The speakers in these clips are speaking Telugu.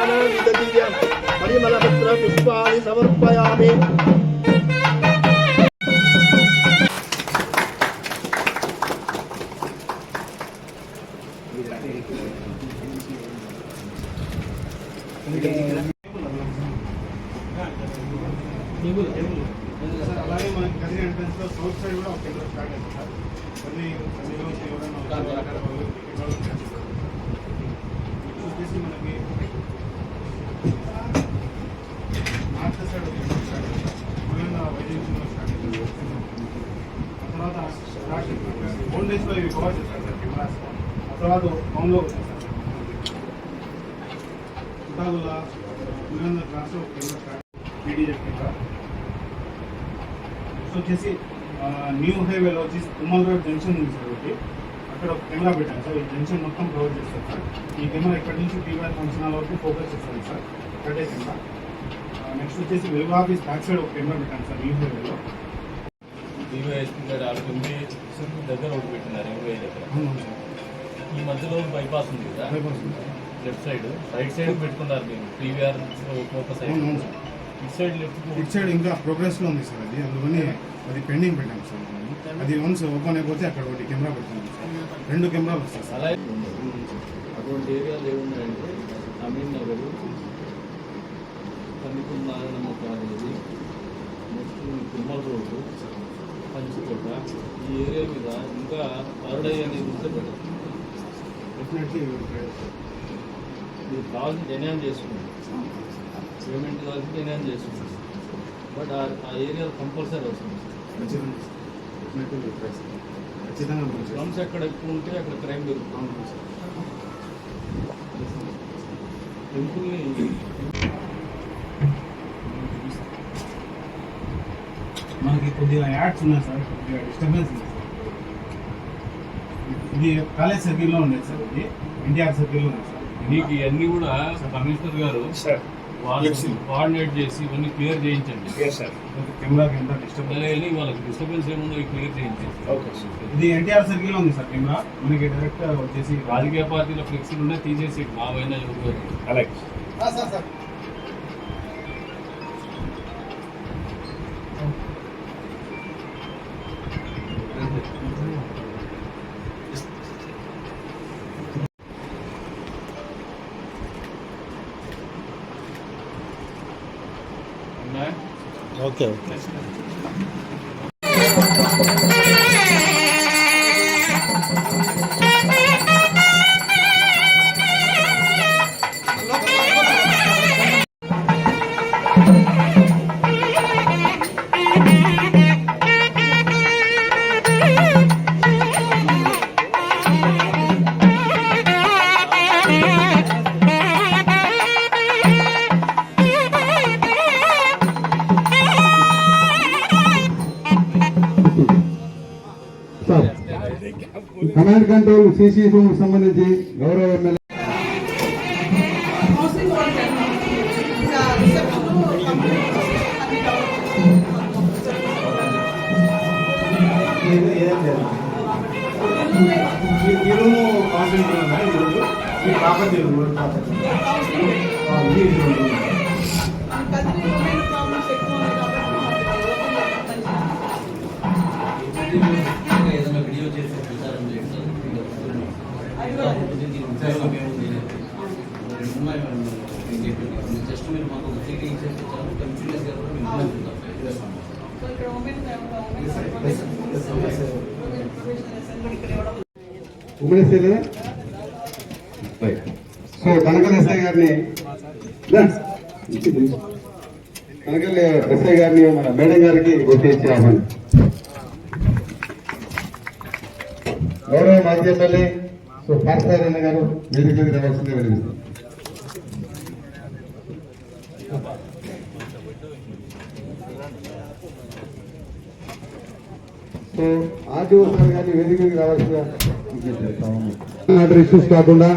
नानाविधदिव्य परिमलपत्र पुष्पाणि समर्पयामि। అలాగే మనకి కదిరి ఎంట్రన్స్ లో సౌత్ సైడ్ కూడా ఒక కేంద్రం స్టార్ట్ అయింది సార్. కొన్ని వచ్చేసి మనకి నార్త్ సైడ్ ఒక కేంద్రం స్టార్ట్ అయింది సార్. వైద్యంలో స్టార్ట్ అయింది. ఆ తర్వాత ఓల్డ్ డేస్ లో ఇవి కవర్ చేస్తారు సార్ కెమెరాస్. ఆ తర్వాత టౌన్లో వచ్చాయి సార్. చుట్టాగుల్లా పులివెందుల క్లాస్ లో ఒక కేంద్రం స్టార్ట్ పీడీఎఫ్ కెమెరా వచ్చేసి న్యూ హైవేలో వచ్చేసి తుమ్మల రోడ్ జంక్షన్ ఉంది సార్ ఒకటి. అక్కడ ఒక కెమెరా పెట్టాను సార్. ఈ జంక్షన్ మొత్తం కవర్ చేస్తాను సార్. ఈ కెమెరా ఇక్కడి నుంచి టీవీ ఫంక్షన్ హాల్ వరకు ఫోకస్ చేస్తాను సార్. ఒకటే కెమెరా. నెక్స్ట్ వచ్చేసి వెలుగు ఆఫీస్ బ్యాక్ సైడ్ ఒక కెమెరా పెట్టాను సార్ న్యూ హైవేలో. డివైఎస్పీ గారు ఆడుతుంది దగ్గర ఒకటి పెట్టినారు ఎంవై దగ్గర. ఈ మధ్యలో బైపాస్ ఉంది కదా, లెఫ్ట్ సైడ్ రైట్ సైడ్ పెట్టుకున్నారు మీరు టీవీఆర్ ఫోకస్ అయ్యి. ఇట్ సైడ్ ఇంకా ప్రోగ్రెస్ లో ఉంది సార్. అది అందుకని అది పెండింగ్ పెట్టాం సార్. అది వన్స్ ఓపెన్ అయిపోతే అక్కడ ఒకటి కెమెరా పెడతాం సార్. 2 కెమెరాలు వస్తాయి సార్. అలాగే అటువంటి ఏరియాలు ఏమున్నాయంటే Amin Nagar, Kannipur Narayanamma college, next Tummala road, Panchukota, ఈ ఏరియా మీద ఇంకా థర్డ్ ఐ అనేది ఉంటే బెటర్. డెఫినెట్లీ మీరు కావాల్సింది ఎన్హాన్స్ చేసుకున్నాం, పేమెంట్ కావాల్సింది ఎన్హాన్స్ చేసుకున్నాం. బట్ ఆ ఏరియా కంపల్సరీ వస్తుంది. స్లమ్స్ ఎక్కడ ఎక్కువ ఉంటే అక్కడ క్రైమ్ జరుగుతుంది. టెంపుల్ని మనకి కొద్దిగా యాడ్స్ ఉన్నాయి సార్. కొద్దిగా డిస్టర్బెన్స్ ఉంది సార్. ఇది కాలేజ్ సర్కిల్లో ఉండేది సార్. ఇది ఎన్టీఆర్ సర్కిల్లో ఉంది సార్. మీకు ఇవన్నీ కూడా కమిషనర్ గారు కోఆర్డినేట్ చేసి ఇవన్నీ క్లియర్ చేయించండి. కెమెరాకి ఎంత డిస్టర్బెన్స్, వాళ్ళకి డిస్టర్బెన్స్ ఏముందో క్లియర్ చేయించండి. ఇది ఎన్టీఆర్ సర్కిల్లో ఉంది సార్ కెమెరా. మనకి డైరెక్ట్ వచ్చేసి రాజకీయ పార్టీల ఫ్లెక్సీలు ఉన్నాయి, తీసేసి మావైనా ఎవరు. అలాగే sir. Okay command control CC room సంబంధించి గౌరవ ఎమ్మెల్యే జస్ట్ మీరు మాకు ఒక త్రీ ఇచ్చేసి కంటిన్యూస్గా సో కనకల్ ఎస్ఐ గారిని మన మేడం గారికి గుర్తు ఇచ్చామని గౌరవ మాజీ ఎమ్మెల్యే సో పార్థసారథి గారు వేదిక మీద రావాల్సిందే వెలిగిస్తారు. సో ఆర్టీఓ సార్ గారిని వేదిక మీద రావాల్సిందిగా ఇష్యూస్ కాకుండా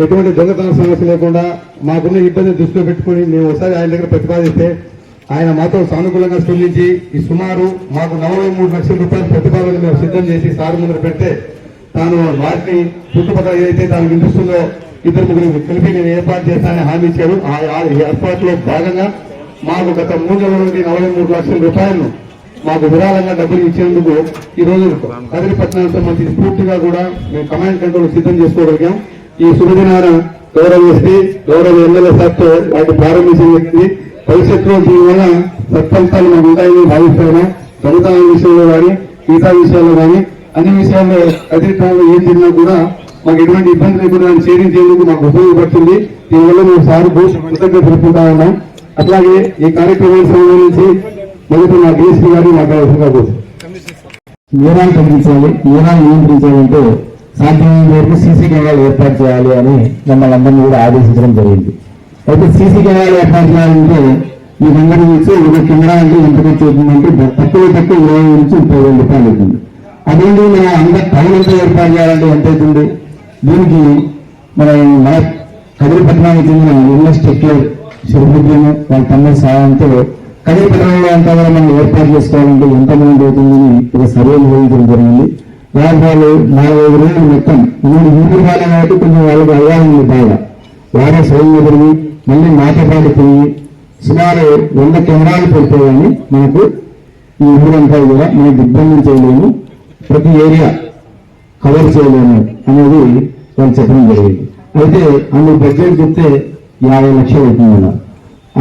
ఎటువంటి దొంగతన సమస్య లేకుండా మాకున్న ఇబ్బంది దృష్టిలో పెట్టుకుని మేము ఒకసారి ఆయన దగ్గర ప్రతిపాదిస్తే ఆయన మాతో సానుకూలంగా స్పందించి ఈ సుమారు మాకు 43 లక్షల రూపాయల ప్రతిపాదన మేము సిద్ధం చేసి సార్ ముందు పెడితే తాను వాటిని చుట్టుపక్కల ఏదైతే తాను వినిపిస్తుందో ఇద్దరు ముగ్గురు కలిపి నేను ఏర్పాటు చేస్తానని హామీ ఇచ్చాడు. ఆ ఏర్పాటులో భాగంగా మాకు గత 3 నెలల నుండి 43 లక్షల రూపాయలను మాకు విరాళంగా డబ్బులు ఇచ్చేందుకు ఈ రోజు కదిరిపట్నానికి సంబంధించి పూర్తిగా కూడా మేము కమాండ్ కంట్రోల్ సిద్ధం చేసుకోగలిగాం. ఈ శుభదినాన గౌరవ ఎస్పీ గౌరవ ఎమ్మెల్యే సార్తో వాటిని ప్రారంభించింది. భవిష్యత్తులో దీనివల్ల సత్ఫలితాలు మాకు ఉంటాయని భావిస్తున్నాం. ప్రభుత్వ విషయంలో కానీ మిగతా విషయాల్లో కానీ అన్ని విషయాల్లో కదిరిపట్నంలో ఏం జరిగినా కూడా మాకు ఎటువంటి ఇబ్బంది లేకుండా చేరించేందుకు మాకు ఉపయోగపడుతుంది. దీనివల్ల మేము సార్ కృతజ్ఞత తెలుపుకుంటా ఉన్నాం. అట్లాగే ఈ కార్యక్రమానికి సంబంధించి మొదటి మా డిఎస్పీ గారు మాట్లాడుతున్నారు. నేరాలు తగ్గించాలి, నేరాలు నియంత్రించాలంటే సాధ్యమైన వరకు సీసీ కెమెరాలు ఏర్పాటు చేయాలి అని మమ్మల్ని అందరినీ కూడా ఆదేశించడం జరిగింది. అయితే సీసీ కెమెరాలు ఏర్పాటు చేయాలంటే మీకందరూ చూసి ఒక కెమెరా అంటే ఎంత ఖర్చు అవుతుందంటే తక్కువ 20,000 నుంచి 30,000 రూపాయలు అవుతుంది. అదేంటి మనం అందరు టౌన్ అంతా ఏర్పాటు చేయాలంటే ఎంత అవుతుంది? దీనికి మన కదిరిపట్నానికి చెందిన ఎల్ఎస్ టెక్లర్ శుభ్రజ్ఞను వాళ్ళ తమ్ముడి సహాయంతో కదిరిపట్నంలో అంతా కూడా మనం ఏర్పాటు చేసుకోవాలంటే ఎంత మంది అవుతుందని ఒక సర్వే నిర్వహించడం జరిగింది. వాళ్ళు 4-5 రోజులు మొత్తం ఊరి వాళ్ళే కాబట్టి కొంచెం వాళ్ళకి అవగాహన ఉంది బాగా. వారే స్వయంగా తిరిగి మళ్ళీ మాతో పాటు తిరిగి సుమారు 100 కెమెరాలు పెడిపోయాయని మనకు ఈ ఊరంతా కూడా మనకు దిగ్బంధం చేయలేము, ప్రతి ఏరియా కవర్ చేయలేము అనేది వాళ్ళు చెప్పడం జరిగింది. అయితే అందుకు బడ్జెట్ చెప్తే 50 లక్షలు అవుతుందన్నారు.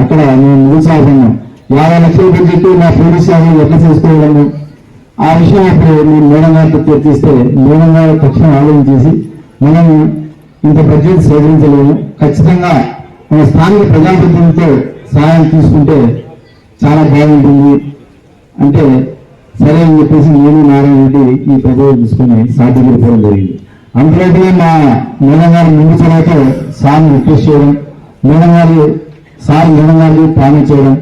అక్కడ మేము నిరుత్సాహంగా 50 లక్షల బడ్జెట్ నా పోలీస్ శాఖ ఎట్లా చేసుకోగలను? ఆ విషయం అప్పుడు నేను మేడం గారితో చర్చిస్తే మేడం గారు తక్షణం ఆలోచించేసి మనం ఇంత బడ్జెట్ సేకరించలేము, ఖచ్చితంగా మన స్థానిక ప్రజాప్రతినిధులతో సహాయం తీసుకుంటే చాలా బాగుంటుంది అంటే సరే అని చెప్పేసి నేను నారాయణ రెడ్డి ఈ ప్రజలు తీసుకుని సాధ్యం పోవడం జరిగింది. అందులోనే మా మేడం గారు ముందు చొరవతో సార్ని రిక్వెస్ట్ చేయడం, మేడం గారు ప్రామిస్ చేయడం,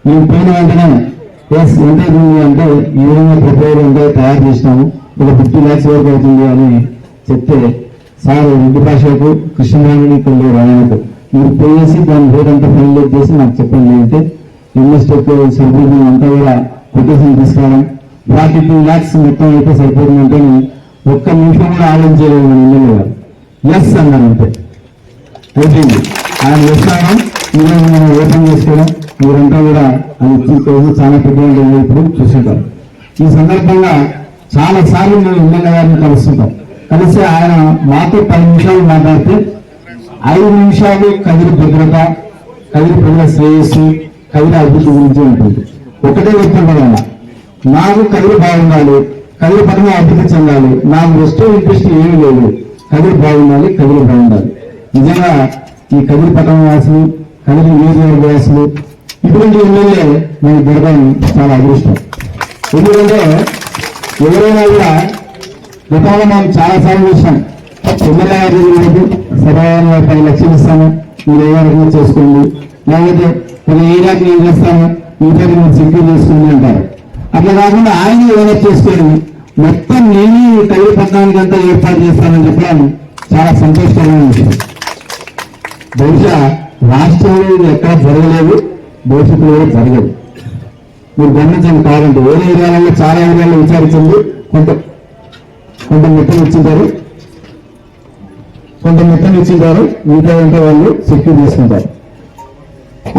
మేము పోయిన వెంటనే ఎస్ ఎంత అవుతుంది అంటే ఈ విధంగా ప్రపోజల్ అంటే తయారు చేసినాము, ఒక 50 lakhs వరకు అవుతుంది అని చెప్తే సార్ రెడ్డి భాషకు కృష్ణరాణిని కొన్ని రాయనకు మీరు పోయేసి దాని రేట్ అంతా ఫైనలైజ్ చేసి నాకు చెప్పండి అంటే ఇన్వెస్టర్ సరిపోతుంది అంతా కూడా కొటేషన్ తీసుకురావడం 42 lakhs మొత్తం అయితే సరిపోతుందంటే 1 నిమిషం కూడా ఆలోచించలేదు మన ఎమ్మెల్యే గారు. ఎస్ అన్నారు అంతే అయిపోయింది. ఆయన వస్తాను ఈరోజు మనం ఓపెన్ చేసుకోవడం మీరంతా కూడా అది చూసుకోవచ్చు, చాలా పెద్దగా ఇప్పుడు చూస్తుంటాం. ఈ సందర్భంగా చాలా సార్లు మేము ఎమ్మెల్యే గారిని కలుస్తుంటాం. కలిసి ఆయన మాతో 10 నిమిషాలు మాట్లాడితే 5 నిమిషాలు కదిరి భద్రత, కదిరి ప్రజల శ్రేయస్సు, కదిరి అభివృద్ధి గురించి ఉంటుంది. ఒకటే చెప్తుంటాడు ఆయన, నాకు కదిరి బాగుండాలి, కదిరి పట్టణం అభివృద్ధి చెందాలి, నాకు వెస్టర్న్ ఇంట్రెస్ట్ ఏమీ లేదు, కదిరి బాగుండాలి, కదిరి బాగుండాలి. నిజంగా ఈ కదిరి పట్టణ వాసులు, కదిరి నియోజకవర్గ వాసులు ఇటువంటి ఎమ్మెల్యే మనకి దొరకడం చాలా అదృష్టం. ఎందుకంటే ఎవరైనా కూడా గతంలో మనం చాలా సార్లు చూసాం, ఎమ్మెల్యే గారు సరైన 10 లక్షలు ఇస్తాము, మీరు ఏ రకంగా చేసుకోండి, లేకపోతే ఒక ఏరియాకి ఏం చేస్తాము, ఇంట్లో మీరు సెక్యూర్ చేసుకోండి అంటారు. అట్లా కాకుండా ఆయన ఏదైనా చేసుకొని మొత్తం నేను కదిరి పట్టణానికి అంతా ఏర్పాటు చేస్తానని చెప్పడం చాలా సంతోషకరమైన విషయం. బహుశా రాష్ట్రంలో ఇది ఎక్కడ జరగలేదు, భవిష్యత్తులో కూడా జరగదు. మీరు గమనించండి. కాదంటే వేరే ఏరియాలలో చాలా ఏరియాలో విచారించండి, కొంత మొత్తం ఇచ్చింటారు, మిగతా అంటే వాళ్ళు సెక్యూర్ చేసుకుంటారు.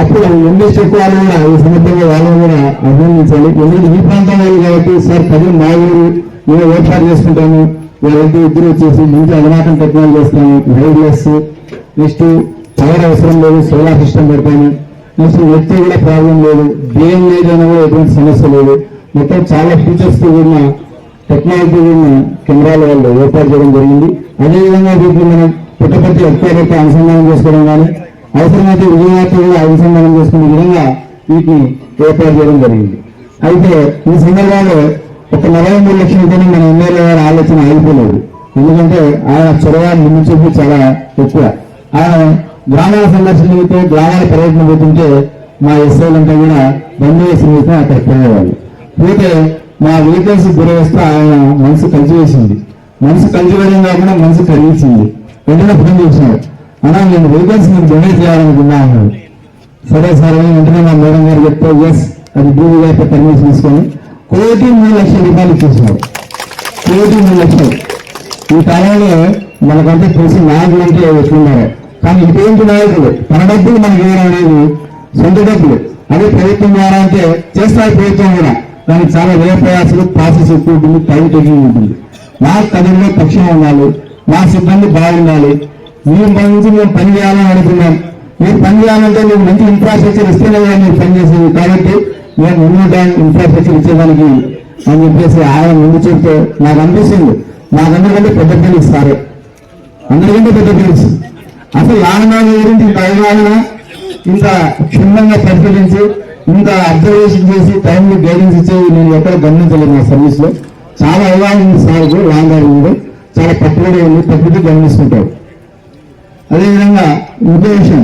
అప్పుడు ఇన్వెస్టర్ వాళ్ళు కూడా ఈ సందర్భంగా వాళ్ళని కూడా అభినందించాలి. ఎందుకంటే ఈ ప్రాంతం వాళ్ళు కాబట్టి సార్ ప్రజలు మా ఊరు మేము ఏర్పాటు చేసుకుంటాము, వాళ్ళంటే ఇద్దరు వచ్చేసి మంచి అధునాతన టెక్నాలజీ చేస్తాము, వైర్లెస్, నెక్స్ట్ పవర్ అవసరం లేదు, సోలార్ సిస్టమ్ పెడతాము, నెక్స్ట్ వ్యక్తి కూడా ప్రాబ్లం లేదు, బియ్యం లేదైనా కూడా ఎటువంటి సమస్య లేదు, మొత్తం చాలా ఫీచర్స్ తో కూడిన టెక్నాలజీ కూడిన కెమెరాలు వాళ్ళు ఏర్పాటు చేయడం జరిగింది. అదేవిధంగా వీటిని మనం పుట్టపర్తి ఎక్కడైతే అనుసంధానం చేసుకోవడం కానీ అవసరమైతే విజయవాడతో కూడా అనుసంధానం చేసుకునే విధంగా వీటిని ఏర్పాటు చేయడం జరిగింది. అయితే ఈ సందర్భంలో ఒక 43 లక్షలతోనే మన ఎమ్మెల్యే గారి ఆలోచన ఆగిపోలేదు. ఎందుకంటే ఆయన చొరవ ముందు చూపు చాలా ఎక్కువ. ఆయన గ్రామాల సందర్శనతో గ్రామాల పర్యటన పోతుంటే మా ఎస్ఐలంతా కూడా బందోబస్తు వేస్తే అక్కడ పోయేవాళ్ళు. పోతే మా వెహికల్స్ గురవేస్తే ఆయన మనసు కలిసివేసింది. మనసు కలిసివేయడం కాకుండా మనసు కరిగించింది. వెంటనే ఫోన్ చేసినాడు, అన్నా నేను వెహికల్స్ మీకు డొనేట్ చేయాలనుకున్నా అన్నాడు. సరే సరే వెంటనే మా మేడం గారు చెప్తే ఎస్ అది డీవీ గారితో పర్మిషన్ తీసుకొని 1,03,00,000 రూపాయలు ఇచ్చేసినాడు. 1,03,00,000. ఈ కాలంలో మనకంతా తెలిసి నాయకులు అంటే ఎట్లున్నారు. కానీ ఇటువంటి నాయకులు మన డబ్బులు మనకి ఇవ్వడం అనేది సొంత డబ్బులు, అదే ప్రభుత్వం ద్వారా అంటే చేస్తారు ప్రభుత్వం కూడా. దానికి చాలా వ్యయ ప్రయాసాలు, ప్రాసెస్ ఎక్కువ ఉంటుంది, టైం టేకింగ్ ఉంటుంది. మా కథల్లో పక్షం ఉండాలి, మా సిబ్బంది బాగుండాలి. మీ నుంచి మేము పని చేయాలని అనుకున్నాం. మీరు పని చేయాలంటే మీరు మంచి ఇన్ఫ్రాస్ట్రక్చర్ ఇస్తేనే మీరు పని చేసేది. కాబట్టి మేము ముందు ఇన్ఫ్రాస్ట్రక్చర్ ఇచ్చేదానికి అని చెప్పేసి ఆయన ముందు చెప్తే నాకు అనిపిస్తుంది, నాకందరికంటే పెద్ద పిల్లలు ఇస్తారు, అందరికంటే పెద్ద పిల్లలు. అసలు యానమాల గురించి ఇంత అవగాహన, ఇంత క్షుణ్ణంగా పరిశీలించి, ఇంత అబ్జర్వేషన్ చేసి టైంలో గైడెన్స్ ఇచ్చేది నేను ఎక్కడ గమనించలేదు. నా సర్వీస్ లో చాలా అవగాహన ఉంది సార్కు, లాంగ్ ఉంది, చాలా పట్టుబడి ఉంది, ప్రకృతి గమనిస్తుంటారు. అదేవిధంగా ఇంకో విషయం,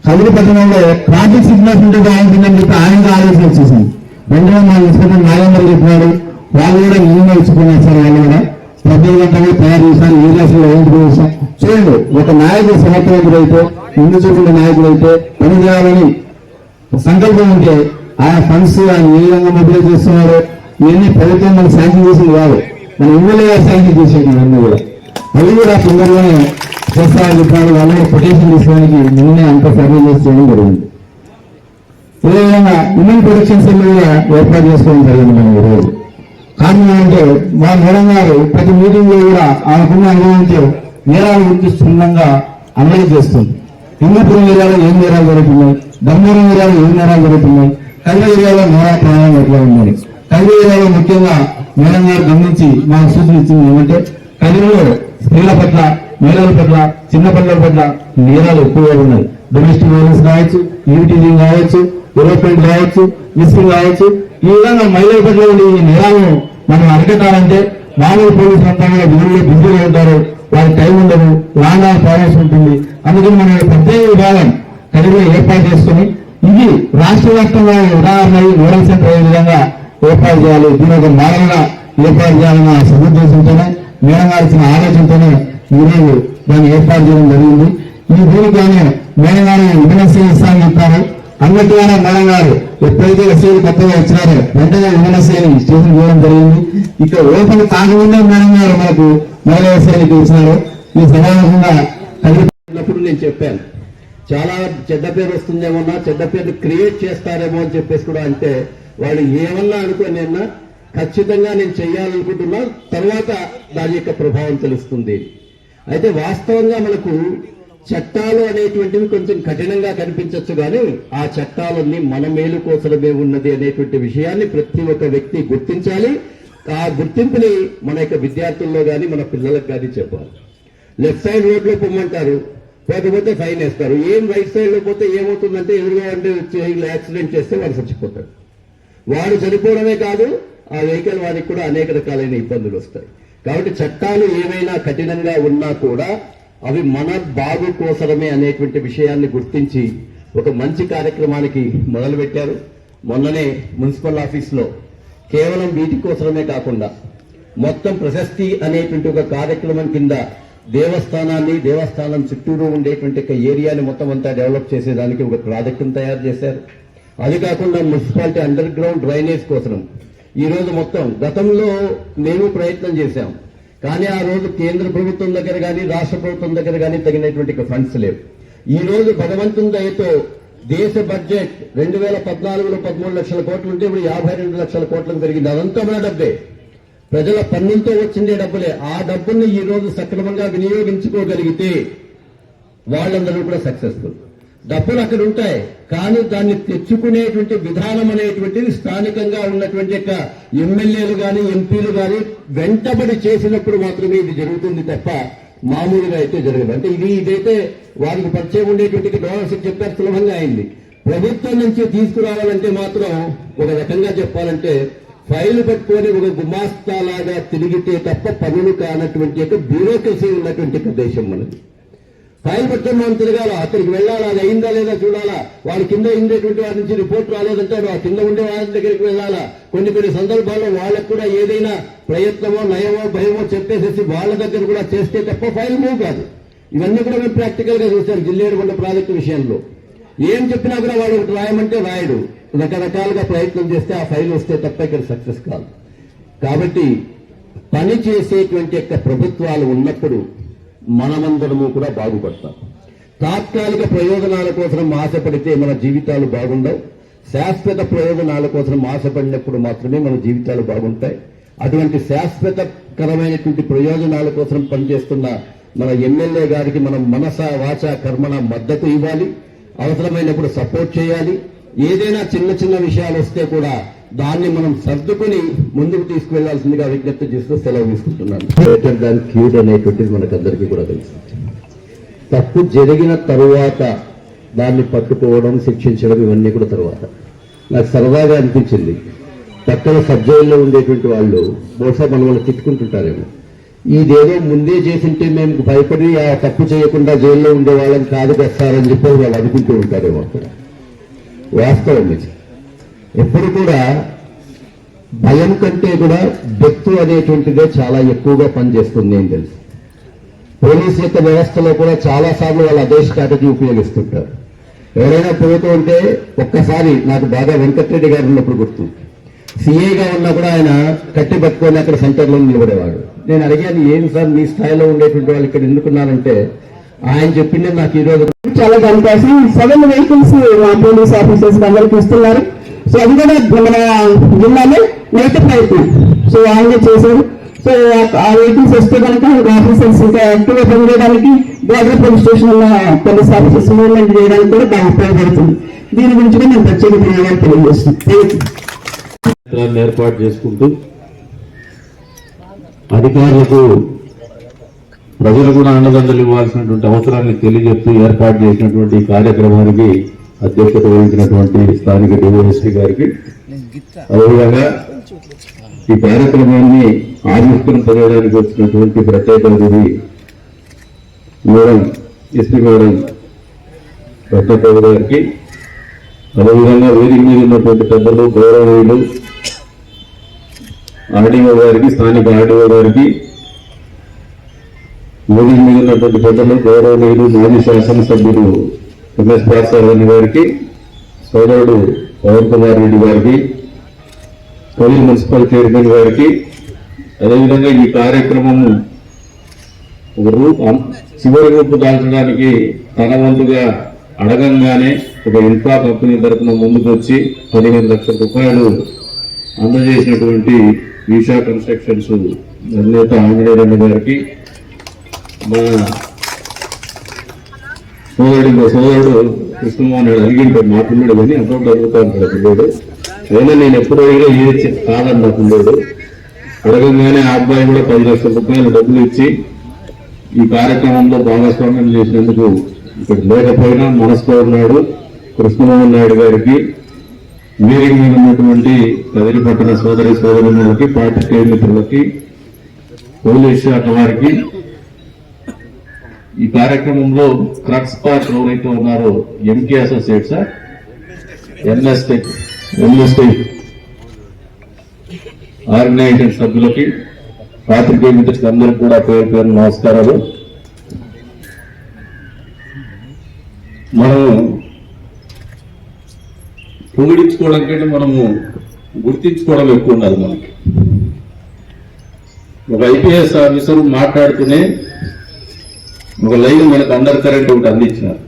కదిరి పట్టణంలో ట్రాఫిక్ సిగ్నల్స్ ఉంటే బాగుంటుందని చెప్పి ఆయనగా ఆలోచన వచ్చేసింది. వెంటనే మా ఇన్స్పెక్టర్ నాగేంద్ర చెప్పినాడు, వాళ్ళు కూడా నిన్న ఇచ్చుకున్నారు సార్. వాళ్ళు కూడా 18 గంటలుగా తయారు చేశారు, ఏరియాస్లో ఏంటి చేశాం. చూడండి, ఒక నాయకుడు సమర్థవంతుడైతే, ముందు చూపుల నాయకుడైతే, పని చేయాలని సంకల్పం ఉంటే ఆయన ఫండ్స్ ఆయన ఏ విధంగా మొబిలైజ్ చేస్తున్నారో ఇవన్నీ ప్రభుత్వం మనకు శాంక్షన్ చేసింది కాదు, మన ఎమ్మెల్యే గారు శాంక్షన్ చేసేది అన్నీ కూడా. అవి కూడా తొందరగానే చేస్తామని చెప్పినాడు. వాళ్ళు పొటేషన్ తీసుకోవడానికి నిన్నే అంత సర్వే చేసి చేయడం జరిగింది. అదేవిధంగా ఉమెన్ ప్రొటెక్షన్ సెల్ కూడా ఏర్పాటు చేసుకోవడం జరిగింది మనం ఈరోజు. కారణం ఏంటంటే మా మేడం గారు ప్రతి మీటింగ్ లో కూడా ఆమెకున్న అనుభవంతో నేరాల గురించి క్షుణ్ణంగా అనలైజ్ చేస్తుంది. హిందూపురం ఏరియాలో ఏం నేరాలు జరుగుతున్నాయి, ధర్మవరం ఏరియాలో ఏం నేరాలు జరుగుతున్నాయి, కల్వ ఏరియాలో నేరా ప్రమాణం ఎట్లా ఉన్నాయి. కల్వ ఏరియాలో ముఖ్యంగా మేడం గారు గమనించి మాకు సూచన ఇచ్చింది ఏమంటే, కల్వలో స్త్రీల పట్ల, మహిళల పట్ల, చిన్న పిల్లల పట్ల నేరాలు ఎక్కువగా ఉన్నాయి. డొమెస్టిక్ వైలెన్స్ కావచ్చు, ఈవిటీజింగ్ కావచ్చు, యూరోపెంట్ కావచ్చు, మిస్సింగ్ కావచ్చు. ఈ విధంగా మహిళల పట్ల ఈ నేరాలను మనం అరికట్టాలంటే మామూలు పోలీసులు అంతా కూడా వీళ్ళు బిజీగా ఉంటారు, వారికి టైం ఉండదు, లాంగ్ ఆఫ్ ప్రాబ్లమ్స్ ఉంటుంది. అందుకని మనం ప్రత్యేక విభాగం కలిగి ఏర్పాటు చేసుకుని ఇది రాష్ట్ర వ్యాప్తంగా ఉదాహరణ నోడల్ సెంటర్ అయ్యే విధంగా ఏర్పాటు చేయాలి. దీని ఒక మోడల్గా ఏర్పాటు చేయాలన్న సదుద్దేశంతోనే మేడం గారు ఇచ్చిన ఆలోచనతోనే ఈరోజు దాన్ని ఏర్పాటు చేయడం జరిగింది. ఈ దీనికోనే మేడం గారు విమనశ్రీ ఇస్తామని చెప్పారు. అన్నట్టుగానే మేడం గారు ఎప్పుడైతే ఎస్ఐలు కొత్తగా వచ్చినారో వెంటనే విమనశ్రీని స్టేషన్ చేయడం జరిగింది. ఇక్కడ ఓపెన్ కాకుండా మేడం గారు మనకు మహిళా ఎస్ఐలకు ఇచ్చినారు. ఈ సమావేశంగా కలిగినప్పుడు నేను చెప్పాను, చాలా చెడ్డ పేరు వస్తుందేమన్నా, చెడ్డ పేరు క్రియేట్ చేస్తారేమో అని చెప్పేసి కూడా. అంటే వాళ్ళు ఏమన్నా అనుకోనన్నా ఖచ్చితంగా నేను చెయ్యాలనుకుంటున్నా, తర్వాత దాని యొక్క ప్రభావం తెలుస్తుంది. అయితే వాస్తవంగా మనకు చట్టాలు అనేటువంటివి కొంచెం కఠినంగా కనిపించవచ్చు, కానీ ఆ చట్టాలన్నీ మన మేలు కోసమే ఉన్నది అనేటువంటి విషయాన్ని ప్రతి ఒక్క వ్యక్తి గుర్తించాలి. ఆ గుర్తింపుని మన యొక్క విద్యార్థుల్లో కానీ మన పిల్లలకు కానీ చెప్పాలి. లెఫ్ట్ సైడ్ రోడ్లో పొమ్మంటారు, పోకపోతే ఫైన్ వేస్తారు. ఏం రైట్ సైడ్ లో పోతే ఏమవుతుందంటే ఎదురుగా అంటే యాక్సిడెంట్ చేస్తే వాడు చచ్చిపోతాడు. వాడు చనిపోవడమే కాదు, ఆ వెహికల్ వారికి కూడా అనేక రకాలైన ఇబ్బందులు వస్తాయి. కాబట్టి చట్టాలు ఏమైనా కఠినంగా ఉన్నా కూడా అవి మన బాగు కోసమే అనేటువంటి విషయాన్ని గుర్తించి ఒక మంచి కార్యక్రమానికి మొదలుపెట్టారు. మొన్ననే మున్సిపల్ ఆఫీస్లో కేవలం వీటి కోసమే కాకుండా మొత్తం ప్రశస్తి అనేటువంటి ఒక కార్యక్రమం కింద దేవస్థానం చుట్టూరు ఉండేటువంటి ఒక ఏరియాని మొత్తం అంతా డెవలప్ చేసేదానికి ఒక ప్రాజెక్టును తయారు చేశారు. అది కాకుండా మున్సిపాలిటీ అండర్ గ్రౌండ్ డ్రైనేజ్ కోసం ఈ రోజు మొత్తం, గతంలో మేము ప్రయత్నం చేశాం, కానీ ఆ రోజు కేంద్ర ప్రభుత్వం దగ్గర కానీ రాష్ట్ర ప్రభుత్వం దగ్గర కానీ తగినటువంటి ఫండ్స్ లేవు. ఈ రోజు భగవంతుని దయతో దేశ బడ్జెట్ 2014లో 13 లక్షల కోట్లు ఉంటే ఇప్పుడు 52 లక్షల కోట్లకు పెరిగింది. అదంతా మన డబ్బే, ప్రజల పన్నులతో వచ్చిండే డబ్బులే. ఆ డబ్బుల్ని ఈ రోజు సక్రమంగా వినియోగించుకోగలిగితే వాళ్ళందరూ కూడా సక్సెస్ఫుల్. డబ్బులు అక్కడ ఉంటాయి, కానీ దాన్ని తెచ్చుకునేటువంటి విధానం అనేటువంటిది స్థానికంగా ఉన్నటువంటి యొక్క ఎమ్మెల్యేలు కానీ ఎంపీలు కానీ వెంటబడి చేసినప్పుడు మాత్రమే ఇది జరుగుతుంది తప్ప మామూలుగా అయితే జరగదు. అంటే ఇదైతే వారికి పరిచయం ఉండేటువంటి డోనర్స్ చెప్పారు, సులభంగా అయింది. ప్రభుత్వం నుంచి తీసుకురావాలంటే మాత్రం ఒక రకంగా చెప్పాలంటే ఫైలు పట్టుకొని ఒక గుమాస్తాలాగా తిరిగితే తప్ప పనులు కానటువంటి యొక్క బ్యూరోక్రసీ ఉన్నటువంటి దేశం మనది. ఫైల్ పట్టుకొని మనం తిరగాల, అక్కడికి వెళ్ళాలా, అది అయిందా లేదా చూడాలా, వాడి కింద ఉండేటువంటి వారి నుంచి రిపోర్ట్ రాలేదంటే ఆ కింద ఉండే వాళ్ళ దగ్గరికి వెళ్ళాలా. కొన్ని సందర్భాల్లో వాళ్ళకు కూడా ఏదైనా ప్రయత్నమో నయమో భయమో చెప్పేసేసి వాళ్ళ దగ్గర కూడా చేస్తే తప్ప ఫైల్ మూవ్ కాదు. ఇవన్నీ కూడా మేము ప్రాక్టికల్ గా చూశారు. జిల్లేడుకొండ ప్రాజెక్టు విషయంలో ఏం చెప్పినా కూడా వాడు రాయమంటే రాయడు. రకరకాలుగా ప్రయత్నం చేస్తే ఆ ఫైల్ వస్తే తప్ప ఇక్కడ సక్సెస్ కాదు. కాబట్టి పని చేసేటువంటి యొక్క ప్రభుత్వాలు ఉన్నప్పుడు మనమందరము కూడా బాగుపడతాం. తాత్కాలిక ప్రయోజనాల కోసం ఆశపడితే మన జీవితాలు బాగుండవు. శాశ్వత ప్రయోజనాల కోసం ఆశపడినప్పుడు మాత్రమే మన జీవితాలు బాగుంటాయి. అటువంటి శాశ్వతకరమైనటువంటి ప్రయోజనాల కోసం పనిచేస్తున్న మన ఎమ్మెల్యే గారికి మనం మనస వాచ కర్మణ మద్దతు ఇవ్వాలి. అవసరమైనప్పుడు సపోర్ట్ చేయాలి. ఏదైనా చిన్న చిన్న విషయాలు వస్తే కూడా దాన్ని మనం సర్దుకుని ముందుకు తీసుకువెళ్లాల్సిందిగా విజ్ఞప్తి చేస్తూ సెలవు తీసుకుంటున్నాను. గ్రేటర్ దాన్ క్యూడ్ అనేటువంటిది మనకందరికీ కూడా తెలుసు. తప్పు జరిగిన తరువాత దాన్ని పట్టుకోవడం, శిక్షించడం ఇవన్నీ కూడా తరువాత. నాకు సరదాగా అనిపించింది, పక్కన సబ్ జైల్లో ఉండేటువంటి వాళ్ళు బహుశా మనం తిట్టుకుంటుంటారేమో, ఇదేదో ముందే చేసింటే మేము భయపడి ఆ తప్పు చేయకుండా జైల్లో ఉండే వాళ్ళని కాదు తెస్తారని చెప్పి వాళ్ళు అనుకుంటూ ఉంటారేమో. అక్కడ వాస్తవం ఇది. ఎప్పుడు కూడా భయం కంటే కూడా బెత్తు అనేటువంటిదే చాలా ఎక్కువగా పనిచేస్తుంది అని తెలుసు. పోలీస్ యొక్క వ్యవస్థలో కూడా చాలా సార్లు వాళ్ళు అదే స్ట్రాటజీ ఉపయోగిస్తుంటారు. ఎవరైనా పోతూ ఉంటే ఒక్కసారి నాకు బాగా వెంకటరెడ్డి గారు ఉన్నప్పుడు గుర్తు, సిఐగా ఉన్నా కూడా ఆయన కట్టి పట్టుకొని అక్కడ సెంటర్లో నిలబడేవాడు. నేను అడిగాను, ఏం సార్ మీ స్థాయిలో ఉండేటువంటి వాళ్ళు ఇక్కడ ఎందుకున్నారంటే ఆయన చెప్పింది నాకు ఈ రోజు చాలా దానికోసం 7 వెహికల్స్ పోలీస్ ఆఫీసర్స్ అందరికి ఇస్తున్నారు. సో అది కూడా మన జిల్లాలో నైట్ ప్రయత్నం సో ఆయన చేశారు. సో ఆ వెహికల్స్ వస్తే కనుక ఆఫీసర్స్ ఇంకా యాక్టివ్ గా పనిచేయడానికి బోర్డర్ పోలీస్ స్టేషన్ ఉన్న పోలీస్ ఆఫీసర్స్ మూవ్మెంట్ చేయడానికి కూడా బాగా ఉపయోగపడుతుంది. దీని గురించి కూడా నేను ప్రత్యేక ధన్యవాదాలు తెలియజేస్తున్నాను. ఏర్పాటు చేసుకుంటూ అధికారులకు ప్రజలు కూడా అండదండలు ఇవ్వాల్సినటువంటి అవసరాన్ని తెలియజెప్తూ ఏర్పాటు చేసినటువంటి కార్యక్రమానికి అధ్యక్షత వహించినటువంటి స్థానిక డివైఎస్పీ గారికి, అదేవిధంగా ఈ కార్యక్రమాన్ని ఆవిష్కరించడానికి వచ్చినటువంటి ప్రత్యేక అతిథి మేడం ఎస్పీ మేడం ప్రత్యేక గారికి, అదేవిధంగా వేదిక మీద ఉన్నటువంటి పెద్దలు, గౌరవనీయులు ఆర్డీఓ గారికి, స్థానిక ఆర్డీఓ గారికి, వేదిక మీద ఉన్నటువంటి పెద్దలు, గౌరవనీయులు మాజీ శాసనసభ్యులు ఎంఎస్ పార్సారాయణ గారికి, సోదరుడు పవన్ కుమార్ రెడ్డి గారికి, తొలి మున్సిపల్ చైర్మన్ గారికి, అదేవిధంగా ఈ కార్యక్రమం చివరి రూపు దాల్చడానికి తన వంతుగా అడగంగానే ఒక ఇన్ఫ్రా కంపెనీ తరఫున ముందుకు వచ్చి 15 లక్షల రూపాయలు అందజేసినటువంటి ఈషా కన్స్ట్రక్షన్స్ అధినేత ఆంజనేయరెడ్డి గారికి, మా సోదరుడు కృష్ణమోహన్ అడిగింటాడు, మా పిల్లడు కానీ అప్పుడు అడుగుతా ఉంటాడు పిల్లడు. అయినా నేను ఎప్పుడు అడిగినా ఏది కాదని నా పిల్లడు. అడగంగానే ఆ అబ్బాయి కూడా 10 లక్షల రూపాయలు డబ్బులు ఇచ్చి ఈ కార్యక్రమంలో భాగస్వామ్యం చేసినందుకు ఇక్కడ లేకపోయినా మనసులో ఉన్నాడు. కృష్ణమోహన్ నాయుడు గారికి, మీరింగ్ మీద ఉన్నటువంటి కదిరి పట్టణ సోదరులకి, పార్టీ మిత్రులకి, పోలీస్ శాఖ వారికి, ఈ కార్యక్రమంలో క్రక్స్ పార్ట్ ఎవరైతే ఉన్నారో ఎంకే అసోసియేట్స్, ఎన్ఎస్టీ ఆర్గనైజేషన్ సభ్యులకి, పాత్రికేయ మిత్రులకి అందరికీ కూడా పేరు పేరు నమస్కారాలు. మనము పొగిడించుకోవడం కంటే మనము గుర్తించుకోవడం ఎక్కువ ఉన్నది. మనకి ఒక ఐపీఎస్ ఆఫీసర్ మాట్లాడుతూనే ఒక లైన్ మనకు అండర్ కరెంట్ ఒకటి అందించినారు,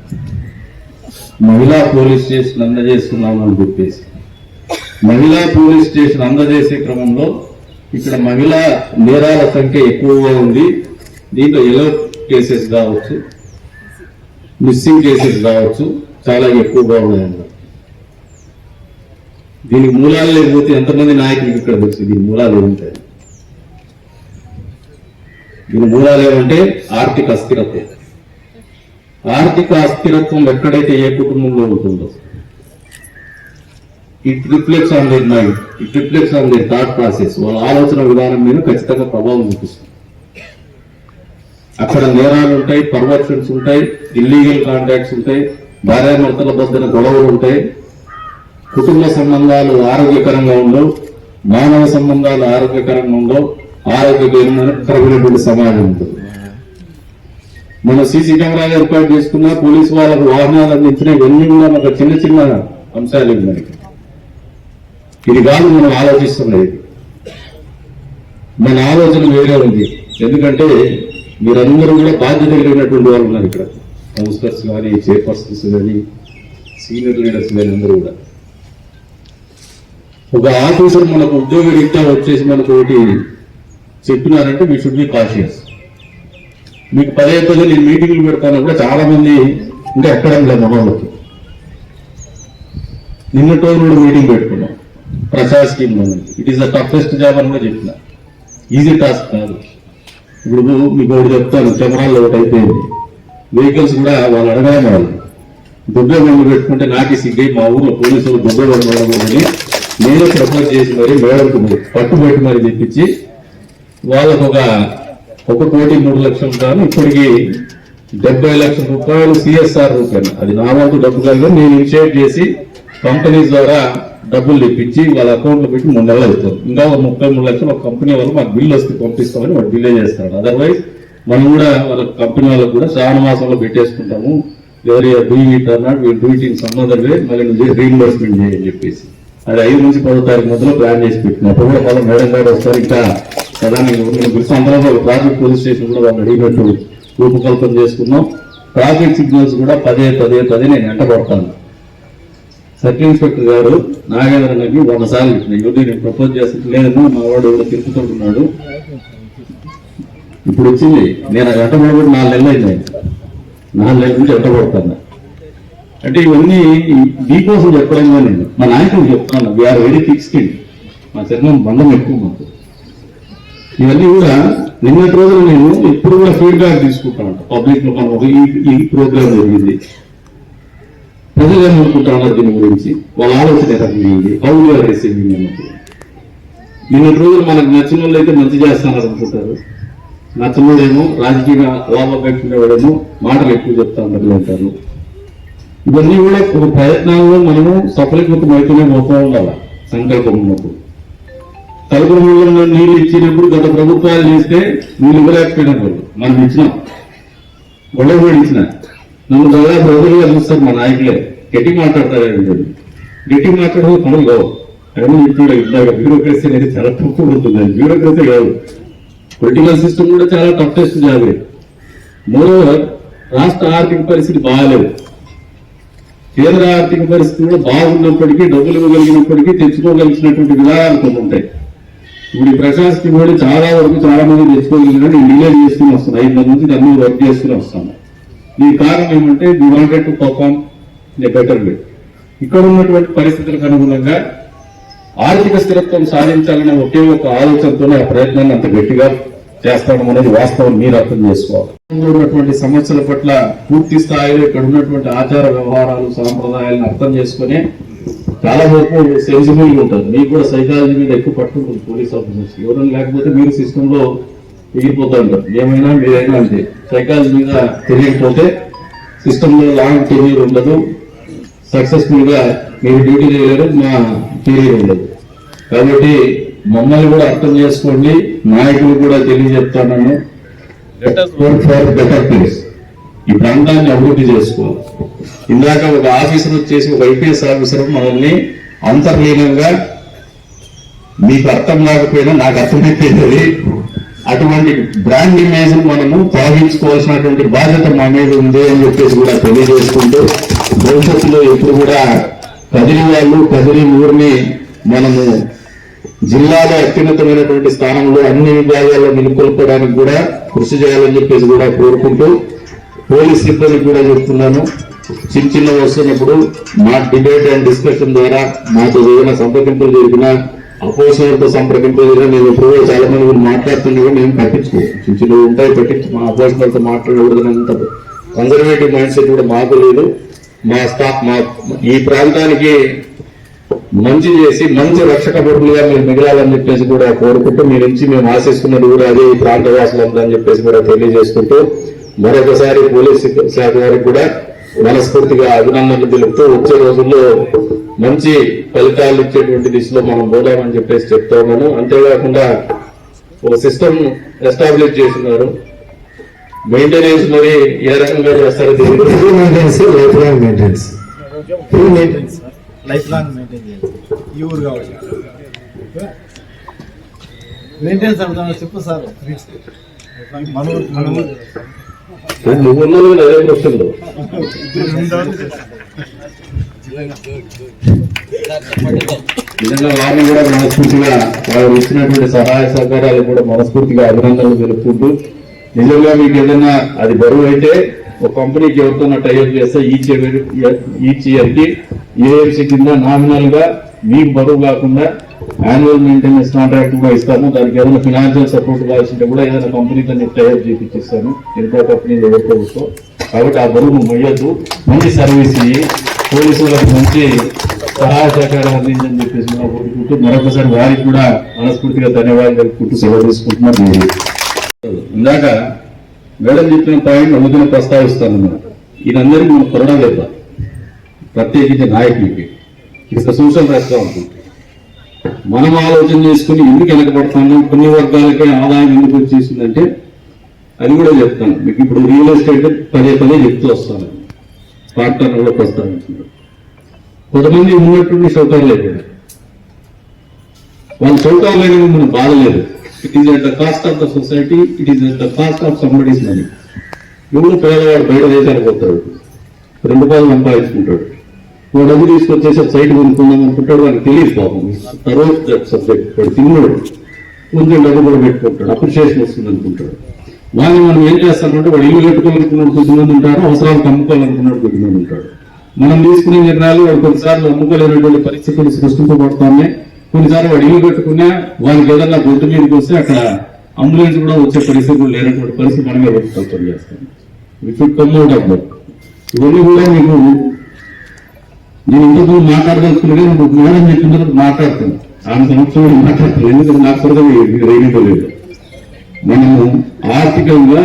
మహిళా పోలీస్ స్టేషన్ అందజేస్తున్నామని చెప్పేసి. మహిళా పోలీస్ స్టేషన్ అందజేసే క్రమంలో ఇక్కడ మహిళా నేరాల సంఖ్య ఎక్కువగా ఉంది. దీంట్లో ఎలో కేసెస్ కావచ్చు, మిస్సింగ్ కేసెస్ కావచ్చు, చాలా ఎక్కువగా ఉన్నాయన్నారు. దీనికి మూలాలు లేకపోతే ఎంతమంది నాయకులకు ఇక్కడ తెలుసు దీని మూలాలు ఏముంటాయి? దీని మూలాలు ఏమంటే ఆర్థిక అస్థిరత్వం. ఆర్థిక అస్థిరత్వం ఎక్కడైతే ఏ కుటుంబంలో ఉంటుందో it reflects on their mind, it reflects on their thought process. వాళ్ళ ఆలోచన విధానం మీద ఖచ్చితంగా ప్రభావం చూపిస్తుంది. అక్కడ నేరాలు ఉంటాయి, పర్వర్షన్స్ ఉంటాయి, ఇల్లీగల్ కాంటాక్ట్స్ ఉంటాయి, భార్యాభర్తల మధ్యన గొడవలు ఉంటాయి, కుటుంబ సంబంధాలు ఆరోగ్యకరంగా ఉండవు, మానవ సంబంధాలు ఆరోగ్యకరంగా ఉండవు, ఆరోగ్యకరమైనటువంటి సమాజం ఉంటుంది. మన సీసీ కెమెరాలు ఏర్పాటు చేసుకున్న పోలీసు వాళ్ళకు వాహనాలు అందించిన ఇవన్నీ కూడా ఒక చిన్న చిన్న అంశాలు మనకి. ఇది కాదు మనం ఆలోచిస్తున్నది. మన ఆలోచన వేరే ఉంది. ఎందుకంటే మీరందరూ కూడా బాధ్యత కలిగినటువంటి వాళ్ళు ఉన్నారు ఇక్కడ, కౌన్సిలర్స్ కానీ, చైర్పర్సన్స్ కానీ, సీనియర్ లీడర్స్ కానీ అందరూ కూడా. ఒక ఆఫీసర్ మనకు ఉద్యోగ రీత్యా వచ్చేసి మనకు ఒకటి చెప్పినారంటే వీ షుడ్ బి కాషియస్. మీకు పదే నేను మీటింగ్లు పెడతాను కూడా చాలా మంది ఇంకా ఎక్కడం లేదు మనోళ్ళకి. నిన్నటో కూడా మీటింగ్ పెట్టుకున్నాం ప్రసాద్ స్కీమ్ లో. It is the toughest job అని కూడా చెప్పిన, ఈజీ టాస్క్ కాదు. ఇప్పుడు మీకు ఒకటి చెప్తాను, కెమెరాల్లో ఒకటి అయిపోయింది, వెహికల్స్ కూడా వాళ్ళు అడగాలి, వాళ్ళు దుబ్బే బండ్లు పెట్టుకుంటే నాకే సిగ్గై మా ఊర్లో పోలీసులు దుబ్బే బండ్లు వాడకూడదని నేనే ప్రపోజ్ చేసి మరి మేడకు పట్టుబెట్టి మరి తెప్పించి వాళ్ళకు ఒక 1,03,00,000 గాను ఇప్పటికి 70 లక్షల రూపాయలు సిఎస్ఆర్ రూపాయలు, అది నా వంతు డబ్బు కాదు, నేను ఇనిషియేట్ చేసి కంపెనీస్ ద్వారా డబ్బులు తెప్పించి వాళ్ళ అకౌంట్ లో పెట్టి 3 నెలలు అవుతారు. ఇంకా 33 లక్షలు ఒక కంపెనీ వాళ్ళు మాకు బిల్లు వస్తే పంపిస్తామని వాడు డిలే చేస్తాడు. అదర్వైజ్ మనం కూడా వాళ్ళ కంపెనీ వాళ్ళకు కూడా శ్రావణ మాసంలో పెట్టేసుకుంటాము, ఎవరి doing it or not we'll do it in some other way, మళ్ళీ నువ్వు రీఇంబర్స్మెంట్ చేయని చెప్పేసి అది 5 నుంచి 10వ తారీఖు మధ్యలో ప్లాన్ చేసి పెట్టినప్పుడు కూడా మళ్ళీ మేడం గారు వస్తారు. ఇంకా ప్రధాని గురించి అందరూ ట్రాఫిక్ పోలీస్ స్టేషన్ కూడా వాళ్ళు అడిగినట్టు రూపకల్పన చేసుకున్నాం. ట్రాఫిక్ సిగ్నల్స్ కూడా పదే నేను వెంట పడతాను. సర్కిల్ ఇన్స్పెక్టర్ గారు నాగేంద్రకి 100 సార్లు ఇచ్చిన, ఇవన్నీ నేను ప్రపోజ్ చేస్తే లేదన్నా మా వాడు ఎవరు తిరుగుతుంటున్నాడు, ఇప్పుడు వచ్చింది నేను వెంట పడబడి 4 నెలలు అయింది, 4 నెలల నుంచి వెంట పడతాను. అంటే ఇవన్నీ మీకోసం చెప్పడం నేను మా నాయకులు చెప్తాను, వీఆర్ వెరీ ఫిక్స్డ్, మా చర్మం బంధం ఎక్కువ మాకు. ఇవన్నీ కూడా నిన్నటి రోజులు నేను ఎప్పుడు కూడా ఫీడ్బ్యాక్ తీసుకుంటాను పబ్లిక్ లో. మనం ఈ ప్రోగ్రామ్ జరిగింది, ప్రజలు ఏమనుకుంటున్నారు దీని గురించి, వాళ్ళ ఆలోచన రకమైంది, హౌ యూఆర్ రిసీవింగ్ అన్నప్పుడు. నిన్నటి రోజులు మనకు నచ్చిన వాళ్ళు అయితే మంచి చేస్తున్నారు అనుకుంటారు, నచ్చలేదేమో రాజకీయ లాభం పెట్టుకునేవాడేమో మాటలు ఎక్కువ చెప్తా ఉంటారు. ఇవన్నీ కూడా ఒక ప్రయత్నాల్లో మనము సఫలీకృతం అయితేనే పోతూ ఉండాలి. సంకల్పం ఉన్నప్పుడు తలుపుల మూలంలో నీళ్లు ఇచ్చినప్పుడు గత ప్రభుత్వాలు చేస్తే నీళ్ళు ఇవ్వలేకపోయినప్పుడు మనం ఇచ్చినాం, గొడవ కూడా ఇచ్చిన. నన్ను దాదాపు రోజులుగా చూస్తారు మా నాయకులే, గట్టి మాట్లాడతారు, గట్టి మాట్లాడే పనులు కావు. అవన్నీ ఇప్పుడు ఇందాక బ్యూరోక్రసీ అనేది చాలా తక్కువ ఉంటుంది. బ్యూరోక్రసీ కాదు, పొలిటికల్ సిస్టమ్ కూడా చాలా టఫెస్ట్ జాబ్. మరోవర్ రాష్ట్ర ఆర్థిక పరిస్థితి బాగాలేదు, కేంద్ర ఆర్థిక పరిస్థితి కూడా బాగున్నప్పటికీ, డబ్బులు ఇవ్వగలిగినప్పటికీ తెచ్చుకోగలిగినటువంటి విధానాలు కొన్ని ఉంటాయి. ఇప్పుడు ఈ ప్రశాస్తి కూడా చాలా వరకు చాలా మంది తెచ్చుకోగలిగిన నేను డిలే చేసుకుని వస్తాను, 5 నెలల నుంచి అన్ని వర్క్ చేసుకుని వస్తాను. ఈ కారణం ఏమంటే we wanted to perform a better way. ఇక్కడ ఉన్నటువంటి పరిస్థితులకు అనుగుణంగా ఆర్థిక స్థిరత్వం సాధించాలనే ఒకే ఒక ఆలోచనతోనే ఆ ప్రయత్నాన్ని అంత గట్టిగా చేస్తాడం అనేది వాస్తవం, మీరు అర్థం చేసుకోవాలి. ఉన్నటువంటి సమస్యల పట్ల పూర్తి స్థాయిలో ఇక్కడ ఉన్నటువంటి ఆచార వ్యవహారాలు సాంప్రదాయాలను అర్థం చేసుకుని చాలా వరకు సెన్సిబుల్ గా ఉంటారు. మీకు కూడా సైకాలజీ మీద ఎక్కువ పట్టుకుంటుంది పోలీస్ ఆఫీసర్స్. ఎవరైనా లేకపోతే మీరు సిస్టమ్ లో ఎగిరిపోతూ ఉంటారు, ఏమైనా మీరైనా అంతే. సైకాలజీ మీద తెలియకపోతే సిస్టమ్ లో లాంగ్ కెరీర్ ఉండదు, సక్సెస్ఫుల్ గా మీరు డ్యూటీ చేయలేరు, మా కెరీర్ ఉండదు. కాబట్టి మమ్మల్ని కూడా అర్థం చేసుకోండి, నాయకులు కూడా తెలియజెప్తాను, let us work for better place. ఈ ప్రాంతాన్ని అభివృద్ధి చేసుకోవాలి. ఇందాక ఒక ఆఫీసర్ వచ్చేసి ఒక ఐపీఎస్ ఆఫీసర్ మనల్ని అంతర్లీనంగా, మీకు అర్థం కాకపోయినా నాకు అర్థమైపోయింది, అటువంటి బ్రాండ్ ఇమేజ్ మనము తొలగించుకోవాల్సినటువంటి బాధ్యత మా మీద ఉంది అని చెప్పేసి కూడా తెలియజేసుకుంటూ, భవిష్యత్తులో ఎప్పుడు కూడా కదిరి వాళ్ళు, కదిరి ఊరిని మనము జిల్లాలో అత్యున్నతమైనటువంటి స్థానంలో అన్ని విభాగాల్లో నెలకొల్పడానికి కూడా కృషి చేయాలని చెప్పేసి కూడా కోరుకుంటూ, పోలీస్ సిబ్బంది కూడా చెప్తున్నాను, చిన్న వస్తున్నప్పుడు మా డిబేట్ అండ్ డిస్కషన్ ద్వారా మాతో ఏదైనా సంప్రదింపులు జరిగినా, అపోజిషన్తో సంప్రదింపులు జరిగినా, నేను ఇప్పుడు చాలా మంది మాట్లాడుతున్నా కూడా నేను పట్టించుకో, చిన్న ఉంటాయి పట్టించు, మా అపోజిషన్తో మాట్లాడకూడదనంత కన్జర్వేటివ్ మైండ్ సెట్ కూడా మాకు లేదు. మా స్టాఫ్ ఈ ప్రాంతానికి మంచి చేసి మంచి రక్షక భటులుగా మీరు మిగలాలని చెప్పేసి కూడా కోరుకుంటూ, మీ నుంచి మేము ఆశిస్తున్నది కూడా అదే, ఈ ప్రాంత వాసులు ఉందని చెప్పేసి కూడా తెలియజేసుకుంటూ, మరొకసారి పోలీస్ శాఖ వారికి కూడా మనస్ఫూర్తిగా అభినందనలు తెలుపుతూ, వచ్చే రోజుల్లో మంచి ఫలితాలు ఇచ్చేటువంటి దిశలో మనం పోదామని చెప్పేసి చెప్తా ఉన్నాను. అంతేకాకుండా ఒక సిస్టమ్ ఎస్టాబ్లిష్ చేస్తున్నారు, మెయింటెనెన్స్ మరి ఏ రకంగా చేస్తారో లైఫ్ లాంగ్ మెయింటైన్ చేయాలి. ఈ ఊరు కాబట్టి మెయింటెనెన్స్ అడుగుతాను చెప్పు సార్. నువ్వు ఉన్నది అదే క్వశ్చన్లో నిజంగా వారిని కూడా మనస్ఫూర్తిగా వారు ఇచ్చినటువంటి సహాయ సహకారాలు కూడా మనస్ఫూర్తిగా అభినందనలు తెలుపుకుంటూ నిజంగా మీకు ఏదైనా అది బరువు అయితే ఒక కంపెనీకి ఎవరితోనా టైప్ చేస్తే ఈచ్ ఇయర్ కి ఏఎంసీ కింద నామినల్ గా మీకు బరువు కాకుండా యాన్యువల్ మెయింటెనెన్స్ కాంట్రాక్ట్ గా ఇస్తాము. దానికి ఏదైనా ఫినాన్షియల్ సపోర్ట్ కావాల్సింటే కూడా ఏదైనా కంపెనీతో టైప్ చేపిస్తాను. ఎంతో కంపెనీలు ఎవరి ప్రభుత్వం కాబట్టి ఆ బరువును మొయ్యద్దు. మంచి సర్వీస్ ఇయ్యి, పోలీసులకు మంచి సహాయ సహకారం అందించని చెప్పేసి మనం కోరుకుంటూ మరొకసారి వారికి కూడా మనస్ఫూర్తిగా ధన్యవాదాలు తెలుపుకుంటూ సెలవు తీసుకుంటున్నాం. ఇందాక మేడం చెప్పిన పాయింట్ అందుకని ప్రస్తావిస్తాను. ఈయనందరికీ మనం కరోనా లేదు, ప్రత్యేకించి నాయకులకి ఇది సోషల్ రెస్పాన్సిబిలిటీ. మనం ఆలోచన చేసుకుని ఎందుకు వెనకబడుతున్నాం, కొన్ని వర్గాలకే ఆదాయం ఎందుకు వచ్చేసిందంటే అది కూడా చెప్తాను మీకు. ఇప్పుడు రియల్ ఎస్టేట్ పదే చెప్తూ వస్తాను, పార్ట్నర్ కూడా ప్రస్తావించున్నారు. కొంతమంది ఉన్నటువంటి సౌకర్యాలు లేదు, వాళ్ళ సౌకర్యాలు మనం బాధలేదు. It is at the cost of the society, it is at the cost of somebody's money. ఎవరు పేదవాడు బయట దేశానికి పోతాడు, 2 రూపాయలు సంపాదించుకుంటాడు, వాడు డబ్బు తీసుకొచ్చేసి సైట్ కొనుక్కుందాం అనుకుంటాడు. వాడికి తెలియదు పాపం తర్వాత సబ్జెక్ట్. వాడు తిన్నాడు, కొంచెం డబ్బు కూడా పెట్టుకుంటాడు, అప్రిషియేషన్ వస్తుంది అనుకుంటాడు. వాళ్ళని మనం ఏం చేస్తామంటే వాడు ఇల్లు కట్టుకోవాలనుకున్నాడు కొద్దిమంది ఉంటారు, అవసరాలకు అమ్ముకోవాలనుకున్నాడు కొద్దిమంది ఉంటాడు. మనం తీసుకునే నిర్ణయాలు వాడు కొన్నిసార్లు అమ్ముకోలేనటువంటి పరిస్థితులు సృష్టించబడుతున్నాయి. కొన్నిసార్లు వాడు ఇల్లు కట్టుకున్నా వాళ్ళకి ఏదన్నా గొంతు మీదకి వస్తే అక్కడ అంబులెన్స్ కూడా వచ్చే పరిస్థితులు లేనటువంటి పరిస్థితి మనమే కల్పన చేస్తాం. ఇవన్నీ కూడా మీకు నేను ఇంతకు మాట్లాడదలుచుకునే మేడం చెప్పిన తర్వాత మాట్లాడుతాను. ఆమె సంవత్సరం మాట్లాడుతాను, ఎందుకంటే నాకు సరదా రేగిపోలేదు. మనము ఆర్థికంగా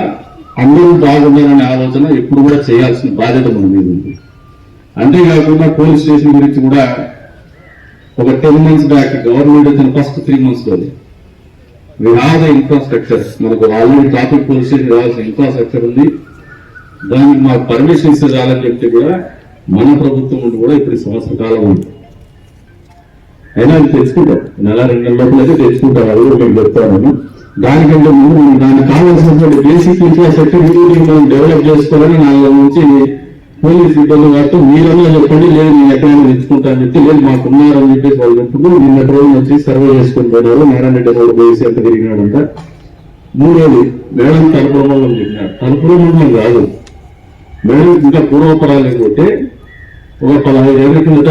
అందరూ బాగుండాలనే ఆలోచన ఎప్పుడు కూడా చేయాల్సిన బాధ్యత మన మీద ఉంది. అంతేకాకుండా పోలీస్ స్టేషన్ గురించి కూడా ఒక 10 months బ్యాక్ గవర్నమెంట్ వచ్చిన ఫస్ట్ 3 months లో వి హావ్ ద ఇన్ఫ్రాస్ట్రక్చర్. మనకు ఆల్రెడీ ట్రాఫిక్ పోలీస్ స్టేషన్ రావాల్సిన ఇన్ఫ్రాస్ట్రక్చర్ ఉంది. దానికి మాకు పర్మిషన్ ఇస్తే రాలని చెప్తే కూడా మన ప్రభుత్వం ఉండి కూడా ఇప్పుడు సంవత్సర కాలం ఉంది. అయినా అది తెచ్చుకుంటారు, 1-2 నెలల లోపల అయితే తెచ్చుకుంటారు. అది కూడా మేము చెప్తాను. దానికంటే ముందు దానికి కావాల్సినటువంటి బేసిక్ ఇన్ఫ్రాస్ట్రక్చర్ మనం డెవలప్ చేసుకోవాలని నాలుగు నుంచి పోలీస్ సిబ్బంది వాటితో మీరన్నా చెప్పండి, లేదు నేను ఎక్కడైనా తెచ్చుకుంటా అని చెప్పి, లేదు మాకున్నారని చెప్పేసి వాళ్ళు చెప్పుడు నిన్నటి రోజున వచ్చి సర్వే చేసుకుని పోయినారు. నారాయణ రోడ్డు పోయేసి ఎంత తిరిగినాడంట. 3 రోజులు మేడం తలుపురమంలో చెప్పినాడు. తలుపురమంలో కాదు మేడం, ఇంకా పూర్వపరాలు ఏంటంటే ఒక 15 ఏళ్ల కిందట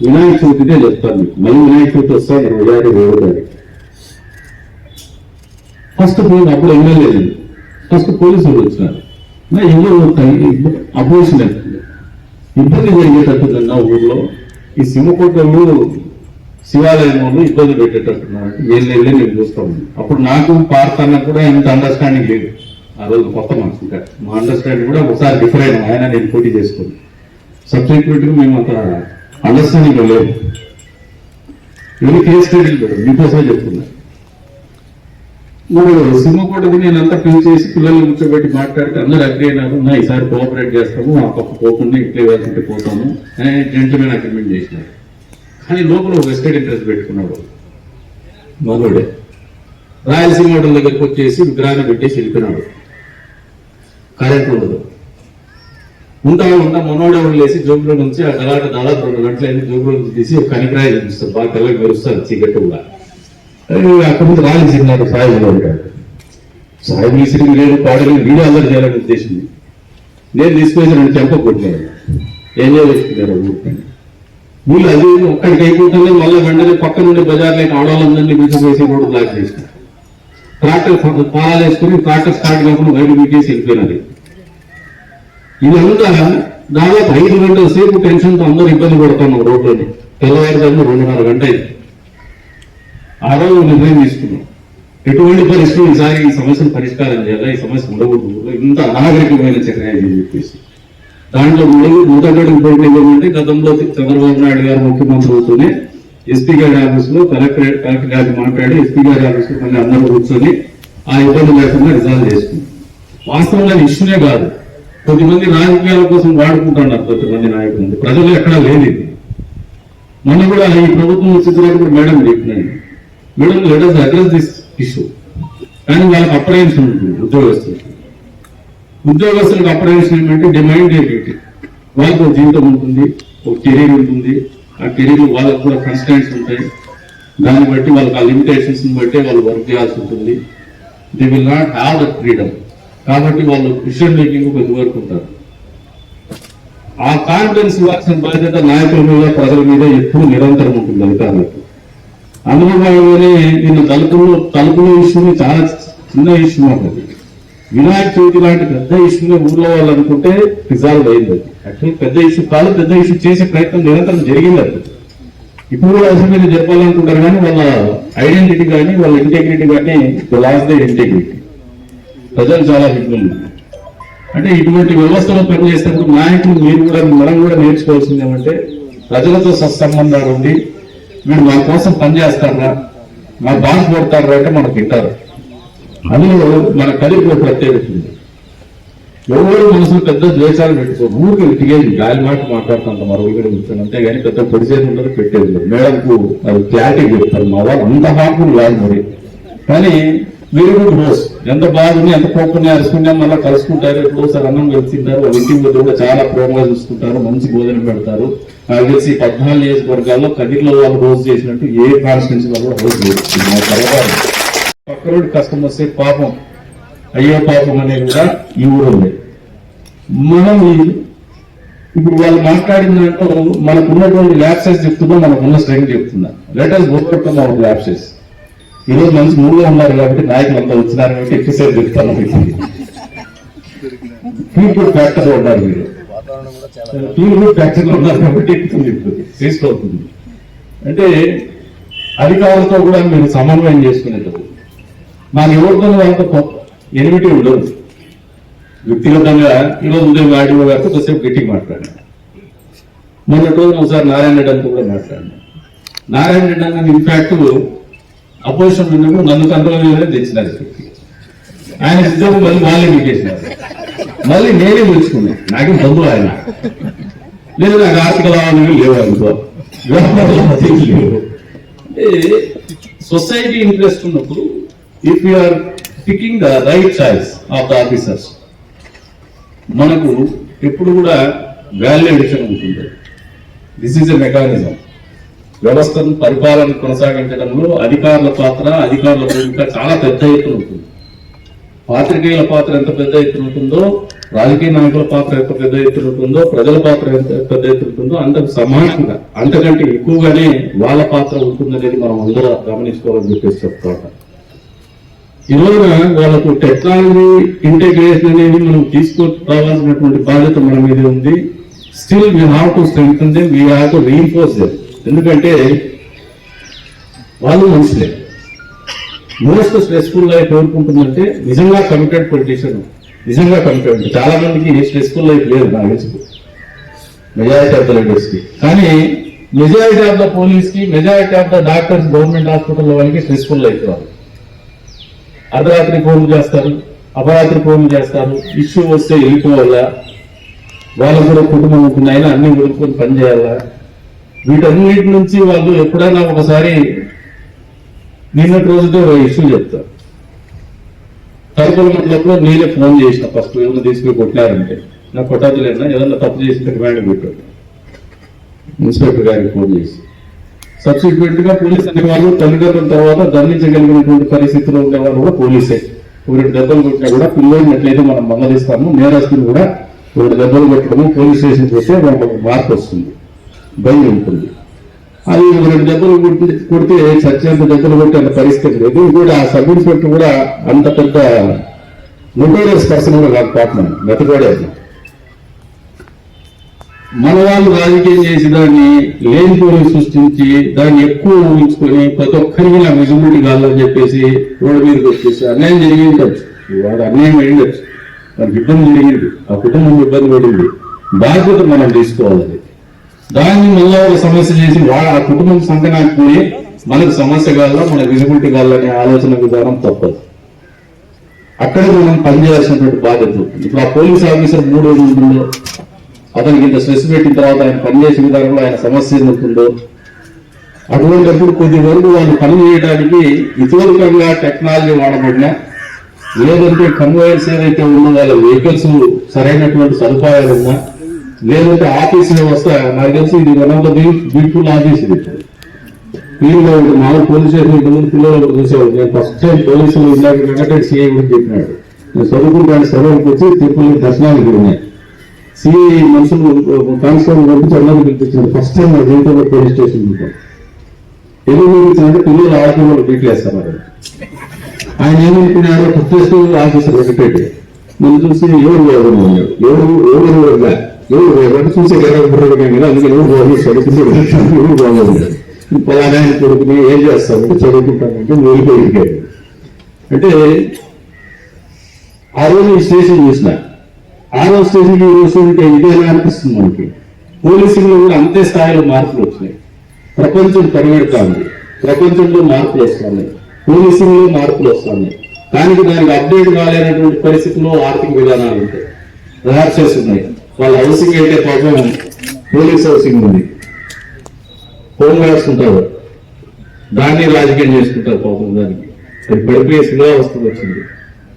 వినాయక చవితికే చెప్తాను మీకు. మళ్ళీ వినాయక చవితి వస్తాను 27 ఫస్ట్ అప్పుడు ఎమ్మెల్యే లేదు, ఫస్ట్ పోలీసులు వచ్చినారు. అపోజిషన్ ఇబ్బంది జరిగేటట్టున్నా ఊర్లో ఈ సింహకోటలు శివాలయం వాళ్ళు ఇబ్బంది పెట్టేటట్టున్నారు. వెళ్ళి నేను చూస్తాను. అప్పుడు నాకు పార్ట్ అన్న కూడా ఇంత అండర్స్టాండింగ్ లేదు. ఆ రోజు కొత్త మనసు మా అండర్స్టాండింగ్ కూడా ఒకసారి డిఫరెంట్. ఆయన నేను పోటీ చేసుకుని సబ్సిక్వెంట్ గా మేము అంత అండర్స్టాండింగ్ లేదు. ఇవన్నీ కేసు స్టడీలు మీకోసమే చెప్తున్నా. ఇప్పుడు సింహకోటకు నేనంతా పిలిచేసి పిల్లల్ని కూర్చోబెట్టి మాట్లాడితే అందరూ అగ్రీ అయినారు. ఈసారి కోఆపరేట్ చేస్తాము, ఆ పక్క పోకుండా ఇంట్లో వేసుకుంటే పోతాము అని జెంట్మెన్ అగ్రిమెంట్ చేసినారు. కానీ లోపల ఒక వెస్టెడ్ ఇంట్రెస్ట్ పెట్టుకున్నాడు మగోడే. రాయలసీమ హోటల్ దగ్గరికి వచ్చేసి విగ్రహాన్ని పెట్టేసి వెళ్ళిపోయినాడు. కరెంట్ ఉండదు. ఉంటా మనోడే లేసి జోబులో నుంచి ఆ గలాట దాదాపు 2 గంటలైంది. జోబులో నుంచి తీసి ఒక కనికరాయి చూపిస్తారు, బాగా తెల్లకి మెరుస్తారు చీకట్టు కూడా. అక్కడ నుంచి రాయలసీమ సాయిబులో ఉంటాడు. సాయిబు విసిరి లేదు, పాడలేదు, వీడియో అందరూ చేయాలని ఉద్దేశం. నేను తీసుకొచ్చి 2 చెంప కొట్టినాడు. ఏం చేసుకున్నారు వీళ్ళు. అది ఒక్కడికి అయిపోతుంది. మళ్ళీ వెంటనే పక్క నుండి బజార్లోకి ఆడవాళ్ళందరినీ తీసుకువేసి కూడా బ్లాక్ చేసినారు. ట్రాక్టర్ పాలాలు వేసుకుని ట్రాక్టర్ స్టార్ట్ కాకుండా బయట మీకేసి వెళ్ళిపోయినది. ఇదంతా దాదాపు 5 గంటల సేపు టెన్షన్తో అందరూ ఇబ్బంది పడుతున్నాం రోడ్లోని. తెల్లవారుదాము 2:30 గంట అయింది. ఆ రోజు నిర్ణయం తీసుకున్నాం, ఎటువంటి పరిస్థితులు ఈసారి ఈ సమస్యను పరిష్కారం చేయాలి, ఈ సమస్య ఉండకూడదు, ఇంత అనాగరికమైన చర్య అని చెప్పేసి. దాంట్లో మొదటి పోయిన ఏమంటే గతంలో చంద్రబాబు నాయుడు గారు ముఖ్యమంత్రి అవుతూనే ఎస్పీ గారి ఆఫీసులో కలెక్టర్ గారికి మాట్లాడి ఎస్పీ గారి ఆఫీసులో మళ్ళీ అందరూ కూర్చొని ఆ ఇబ్బంది లేకుండా రిజాల్వ్ చేసుకున్నాం. వాస్తవంగా ఇష్యూనే కాదు, కొద్దిమంది రాజకీయాల కోసం వాడుకుంటున్నారు కొంతమంది నాయకులు. ప్రజలు ఎక్కడా లేదు. మొన్న కూడా ఈ ప్రభుత్వం వచ్చిన మేడం చెప్పినాను, madam let us address this issue. కానీ వాళ్ళకి అప్రహెన్షన్ ఉంటుంది ఉద్యోగస్తులకు అప్రహెన్షన్ ఏమంటే డిమాండ్ ఏంటి, వాళ్ళకు ఒక జీవితం ఉంటుంది, ఒక కెరీర్ ఉంటుంది, ఆ కెరీర్ వాళ్ళకు కూడా కన్స్టెంట్స్ ఉంటాయి, దాన్ని బట్టి వాళ్ళకి ఆ లిమిటేషన్స్ బట్టి వాళ్ళు వర్క్ చేయాల్సి ఉంటుంది. They will not have that freedom. కాబట్టి వాళ్ళు డిసిషన్ మేకింగ్ కొద్ది వరకు ఉంటారు. ఆ కాన్ఫిడెన్స్ ఇవ్వాల్సిన బాధ్యత నాయకుల మీద ప్రజల మీద ఎప్పుడు నిరంతరం ఉంటుంది అధికారులకు. అందులో భాగంగానే నిన్న తలుపుల ఇష్యూని చాలా చిన్న ఇష్యూ మాకు. వినాయక చవితి లాంటి పెద్ద ఇష్యూని ఊర్లో వాళ్ళు అనుకుంటే రిజాల్వ్ అయింది. యాక్చువల్లీ పెద్ద ఇష్యూ కాదు, పెద్ద ఇష్యూ చేసే ప్రయత్నం నిరంతరం జరిగింది. అది ఇప్పుడు కూడా అసెంబ్లీలో జరపాలనుకుంటారు కానీ వాళ్ళ ఐడెంటిటీ కానీ వాళ్ళ ఇంటెగ్రిటీ కానీ లాస్ ద ఇంటెగ్రిటీ. ప్రజలు చాలా హిబ్బలు. అంటే ఇటువంటి వ్యవస్థలో పనిచేసేటప్పుడు నాయకులు మనం కూడా నేర్చుకోవాల్సింది ఏమంటే ప్రజలతో సత్సంబంధాలు ఉండి వీడు మా కోసం పనిచేస్తారా, మా బాధపడతారా అంటే మనకు వింటారు. అందులో మన కలిపి ప్రత్యేకత ఉంది. ఎవరు మనసులో పెద్ద ద్వేషాలు పెట్టుకోరు. ఊరికి దిగేది గాలి మాట మాట్లాడుతుంటాం మరొకటి కూర్చొని, అంతేగాని పెద్ద పొడిసేది ఉండదు, పెట్టేది లేదు. మేడంకు అది క్లారిటీ చెప్తారు. మా వాళ్ళు అంత హార్ట్ఫుల్ కాదు మరి, కానీ వెరీ గుడ్ రోజ్. ఎంత బాగుంది, ఎంత కోపం అరుచుకున్నా మళ్ళీ కలుసుకుంటారు. ఎప్పుడో సార్ అన్నం వెళ్తుంటారు. వాళ్ళ ఇంటి వద్ద కూడా చాలా ప్రేమగా చూసుకుంటారు, మంచి భోజనం పెడతారు. నాకు తెలిసి 14 నియోజకవర్గాల్లో కదిర్లో వాళ్ళు రోజు చేసినట్టు ఏ కాన్స్టిట్యూన్సీ వాళ్ళు కూడా రోజు లేదు. పక్కరోడి కష్టం వస్తే పాపం అయ్యో పాపం అనేది కూడా ఈ ఊరు ఉంది. మనం ఇప్పుడు వాళ్ళు మాట్లాడిన దాంట్లో మనకు ఉన్నటువంటి ల్యాప్సెస్ చెప్తున్నా, మనకున్న స్ట్రెంగ్త్ చెప్తున్నా. Let us overcome hour lapses. ఈరోజు మంచి మూడులో ఉన్నారు కాబట్టి నాయకులు అంతా వచ్చినారు కాబట్టి ఎక్కువసేపు చెప్తాను. ఫీల్ గుడ్ ఫ్యాక్టర్ లో ఉన్నారు మీరు, ఫీల్ గుడ్ ఫ్యాక్టర్ లో ఉన్నారు కాబట్టి ఎక్కుతుంది. ఇప్పుడు తీసుకోవుతుంది అంటే అధికారులతో కూడా మీరు సమన్వయం చేసుకునేటప్పుడు నాకు ఎవరితో వాళ్ళతో ఎనిమిటీ ఉండదు. వ్యక్తిగతంగా ఈరోజు ఉదయం ఆడియో గారితో కొద్దిసేపు గట్టిగా మాట్లాడినా. మొన్నటి రోజు ఒకసారి నారాయణ రెడ్డి అంతా కూడా మాట్లాడినా. నారాయణ రెడ్డి అన్న ఇన్ఫాక్ట్ అపోజిషన్ ఉన్నప్పుడు నన్ను కంట్రోల్ చేయడం తెచ్చినారు. ఆయన ఉద్యోగం మళ్ళీ వాళ్ళే మీకేసినారు. మళ్ళీ నేనే పిలుచుకున్నాను. నాకేం బంధువు ఆయన లేదు, నాకు ఆర్థిక లావాదేవీలు లేవు, అనుకో లేవు. అంటే సొసైటీ ఇంట్రెస్ట్ ఉన్నప్పుడు if you are picking the right choice of the officers, మనకు ఎప్పుడు కూడా వాల్యూ ఎడిషన్ ఉంటుంది. This is a mechanism. వ్యవస్థను పరిపాలన కొనసాగించడంలో అధికారుల పాత్ర, అధికారుల భూమిక చాలా పెద్ద ఎత్తున ఉంటుంది. పాత్రికేయుల పాత్ర ఎంత పెద్ద ఎత్తున ఉంటుందో, రాజకీయ నాయకుల పాత్ర ఎంత పెద్ద ఎత్తున ఉంటుందో, ప్రజల పాత్ర ఎంత పెద్ద ఎత్తున ఉంటుందో అంతకు సమానంగా, అంతకంటే ఎక్కువగానే వాళ్ళ పాత్ర ఉంటుందనేది మనం అందరూ గమనించుకోవాలని చెప్పేసి చెప్తా. ఈ రోజున వాళ్ళకు టెక్నాలజీ ఇంటిగ్రేషన్ అనేది మనం తీసుకురావాల్సినటువంటి బాధ్యత మన మీద ఉంది. Still we have to strengthen them, we have to reinforce them. ఎందుకంటే వాళ్ళు మనుషులే. మోస్ట్ స్ట్రెస్ఫుల్ లైఫ్ ఎవరుకుంటుందంటే నిజంగా కమిటెడ్ పొలిటీషియన్, నిజంగా కమిటెడ్. చాలా మందికి స్ట్రెస్ఫుల్ లైఫ్ లేదు నాకు తెలిసి, మెజారిటీ ఆఫ్ ద లీడర్స్ కి. కానీ మెజారిటీ ఆఫ్ ద పోలీస్ కి, majority of the doctors government హాస్పిటల్లో వాళ్ళకి స్ట్రెస్ఫుల్ లైఫ్ రాదు. అర్ధరాత్రి ఫోన్లు చేస్తారు, అపరాత్రి ఫోన్లు చేస్తారు, ఇష్యూ వస్తే వెళ్ళిపోవాలా, వాళ్ళకు కూడా కుటుంబం ఉంటుంది, అయినా అన్ని వదులుకొని పనిచేయాలా. వీటన్నిటి నుంచి వాళ్ళు ఎప్పుడైనా ఒకసారి నిన్నటి రోజుతో ఇష్యూ చెప్తారు. తరపుల మండలంలో నేనే ఫోన్ చేసిన ఫస్ట్ ఏమైనా తీసుకుని కొట్టినారంటే, నాకు కొట్టదులేనా, ఏదన్నా తప్పు చేసిన రిమాండ్ పెట్టాడు ఇన్స్పెక్టర్ గారికి ఫోన్ చేసి. సబ్సిక్వెంట్ గా పోలీస్ అనే వాళ్ళు తల్లిదండ్రుల తర్వాత దండించగలిగినటువంటి పరిస్థితిలో ఉండేవాళ్ళు కూడా పోలీసే. ఒకటి దెబ్బలు కొట్టినా కూడా పిల్లల్ని ఎట్లయితే మనం మందలిస్తాము, నేరస్తులు కూడా ఒకటి దెబ్బలు కొట్టడము, పోలీస్ స్టేషన్ చేస్తే వాళ్ళకి మార్పు వస్తుంది, భయం ఉంటుంది. అది 2 దెబ్బలు కొడితే సత్యంత దెబ్బలు కొట్టే అంత పరిస్థితి లేదు. కూడా ఆ సబ్ ఇన్స్పెక్టర్ కూడా అంత పెద్ద నోటోరియస్ పర్సన్ కూడా కాదు, పాపం మెతగాడే. మన వాళ్ళు రాజకీయం చేసి దాన్ని లేనిపోని సృష్టించి దాన్ని ఎక్కువ ఊహించుకొని ప్రతి ఒక్కరికి నా విజిబిలిటీ కావాలని చెప్పేసి రోడ్డు మీదకి వచ్చేసి అన్యాయం జరిగిండొచ్చు, వాడు అన్యాయం అయిండొచ్చు, మనకి ఇబ్బంది జరిగింది, ఆ కుటుంబం ఇబ్బంది పడింది, బాధ్యత మనం తీసుకోవాలి. దాన్ని మళ్ళా ఒక సమస్య చేసి ఆ కుటుంబం సంకనానికి పోయి మనకు సమస్య కావాలా, మన విజిబిలిటీ కావాలనే ఆలోచన విధానం తప్పదు. అక్కడ మనం పనిచేయాల్సినటువంటి బాధ్యత ఉంటుంది. ఇప్పుడు ఆ పోలీస్ ఆఫీసర్ 3 రోజులు ఉంటుందో, అతనికి ఇంత స్ట్రెస్ పెట్టిన తర్వాత ఆయన పనిచేసే విధానంలో ఆయన సమస్య ఉంటుందో, అటువంటిప్పుడు కొద్ది వరకు వాళ్ళు పని చేయడానికి ఇతోధికంగా టెక్నాలజీ వాడబడినా లేదంటే కన్వేయర్స్ ఏదైతే ఉన్న వాళ్ళ వెహికల్స్ సరైనటువంటి సదుపాయాలు ఉన్నా, లేదంటే ఆఫీస్ వ్యవస్థ, నాకు తెలిసి ఇది one of the beautiful office ఇది. వీళ్ళు మామూలు పోలీస్ స్టేషన్ ఇంతకుముందు పిల్లలు చూసేవాళ్ళు. నేను ఫస్ట్ టైం పోలీసులు ఇలాగ వెంకటరెడ్డి సిఐ గురించి చెప్పినాడు. నేను చదువుకుంటాను సభలకు వచ్చి తిరుపతి దర్శనానికి ఉన్నాయి. సిఐ మనుషులు కానిస్టేబుల్ గురించి అందరినీ పిలిపించాడు. ఫస్ట్ టైం నా జీవితంలో పోలీస్ స్టేషన్ ఉంటాను. ఎందుకు పిలిపించాలంటే పిల్లలు ఆడుకోవాలి బీట్లేస్తున్నారు. ఆయన ఏమనుకున్నాడు, ఫస్ట్ ఆఫీసర్ సెక్రటరీ మనం చూసి ఎవరు ఉన్నాడు, ఎవరు చూసే కదా అందుకే ఎవరు బాగోదు పలానా కొడుకుని ఏం చేస్తామంటే చదువుకుంటానంటే వెళ్ళిపోయాడు. అంటే ఆ రోజు ఈ స్టేషన్ చూసిన, ఆ రోజు స్టేషన్కి ఈ రోజు ఇదేనా అనిపిస్తుంది మనకి. పోలీసులు కూడా అంతే స్థాయిలో మార్పులు వచ్చినాయి. ప్రపంచం పరిగెడుతోంది, ప్రపంచంలో మార్పులు వస్తున్నాయి, పోలీసింగ్లో మార్పులు వస్తున్నాయి. దానికి అప్డేట్ కాలేనటువంటి పరిస్థితుల్లో ఆర్థిక విధానాలు ఉంటాయి, రిహార్సల్స్ ఉన్నాయి. వాళ్ళ హౌసింగ్ అయితే పాపం పోలీస్ హౌసింగ్ ఉంది, హోమ్ గార్డ్స్ ఉంటారు, దాన్ని రాజకీయం చేసుకుంటారు పాపం. దానికి అది పడిపోయే శిలావస్థ వచ్చింది.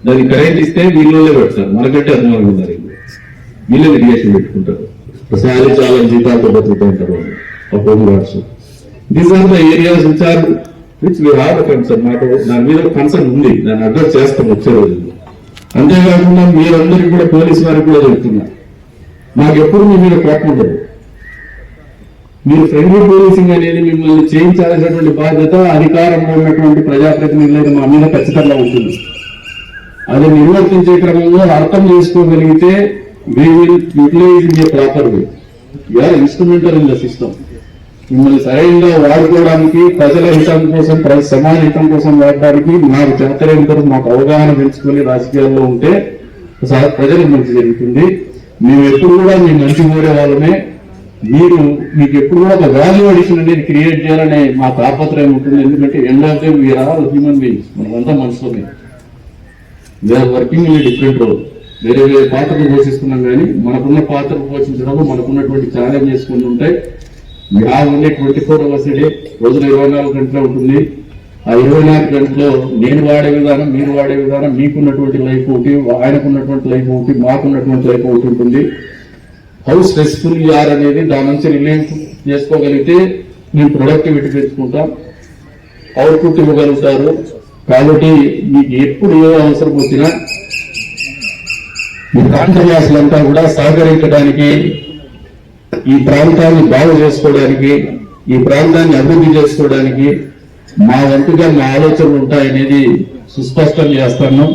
దానికి కరెంట్ ఇస్తే వీళ్ళే పెడతారు, మనకంటే అభిమానులు ఉన్నారు. వీళ్ళే లిటిగేషన్ పెట్టుకుంటారు, శాలరీ చాలా జీతాలతో బతుకుతుంటారు ఆ home guards. These are the areas which we have concern. నాకు దాని మీద కన్సర్న్ ఉంది, దాన్ని అడ్రస్ చేస్తాం వచ్చే రోజుల్లో. అంతేకాకుండా మీరందరికీ కూడా పోలీసు వారికి కూడా చెప్తున్నా, నాకు ఎప్పుడు మీ మీద కోపం ఉండదు. మీరు ఫ్రెండ్లీ పోలీసింగ్ అనేది మిమ్మల్ని చేయించాల్సినటువంటి బాధ్యత అధికారంలో ఉన్నటువంటి ప్రజాప్రతినిధులైన మా మీద ఖచ్చితంగా ఉంటుంది. అది నిర్వర్తించే క్రమంలో అర్థం చేసుకోగలిగితే we will utilize in a proper way. We are instrumental in the system. మిమ్మల్ని సరైనగా వాడుకోవడానికి, ప్రజల హితం కోసం, సమాజ హితం కోసం వాడడానికి మాకు చేతరేంతరం మాకు అవగాహన పెంచుకొని రాజకీయాల్లో ఉంటే ప్రజలకు మంచి జరుగుతుంది. మేము ఎప్పుడు కూడా మీ మంచి కోరే వాళ్ళమే. మీకు ఎప్పుడు కూడా ఒక వాల్యూ అడిషన్ అనేది క్రియేట్ చేయాలనే మా తాపత్రయం ఉంటుంది. ఎందుకంటే end of day we are all human beings, మనమంతా మనుషులమే. We are working in different role. వేరే వేరే పాత్రలు పోషిస్తున్నాం, కానీ మనకున్న పాత్రలు పోషించడంలో మనకున్నటువంటి ఛాలెంజెస్ కొన్ని ఉంటాయి. ఉండే 24 hours a day, రోజున 24 గంటలు ఉంటుంది. ఆ 24 గంటల్లో నేను వాడే విధానం, మీరు వాడే విధానం, మీకున్నటువంటి లైఫ్ ఒకటి, ఆయనకున్నటువంటి లైఫ్ ఒకటి, మాకున్నటువంటి లైఫ్ ఒకటి ఉంటుంది. హౌ స్ట్రెస్ఫుల్ ఆర్ అనేది దాని నుంచి రిలయన్స్ చేసుకోగలిగితే మేము ప్రొడక్టివిటీ పెంచుకుంటాం, అవుట్పుట్ ఇవ్వగలుగుతారు. కాబట్టి మీకు ఎప్పుడు ఏ అవసరం వచ్చినా ఈ ప్రాంతవాసులంతా కూడా సహకరించడానికి, ఈ ప్రాంతాన్ని బాగు చేసుకోవడానికి, ఈ ప్రాంతాన్ని అభివృద్ధి చేసుకోవడానికి మా వంతుగా మా ఆలోచనలు ఉంటాయనేది సుస్పష్టం చేస్తాను.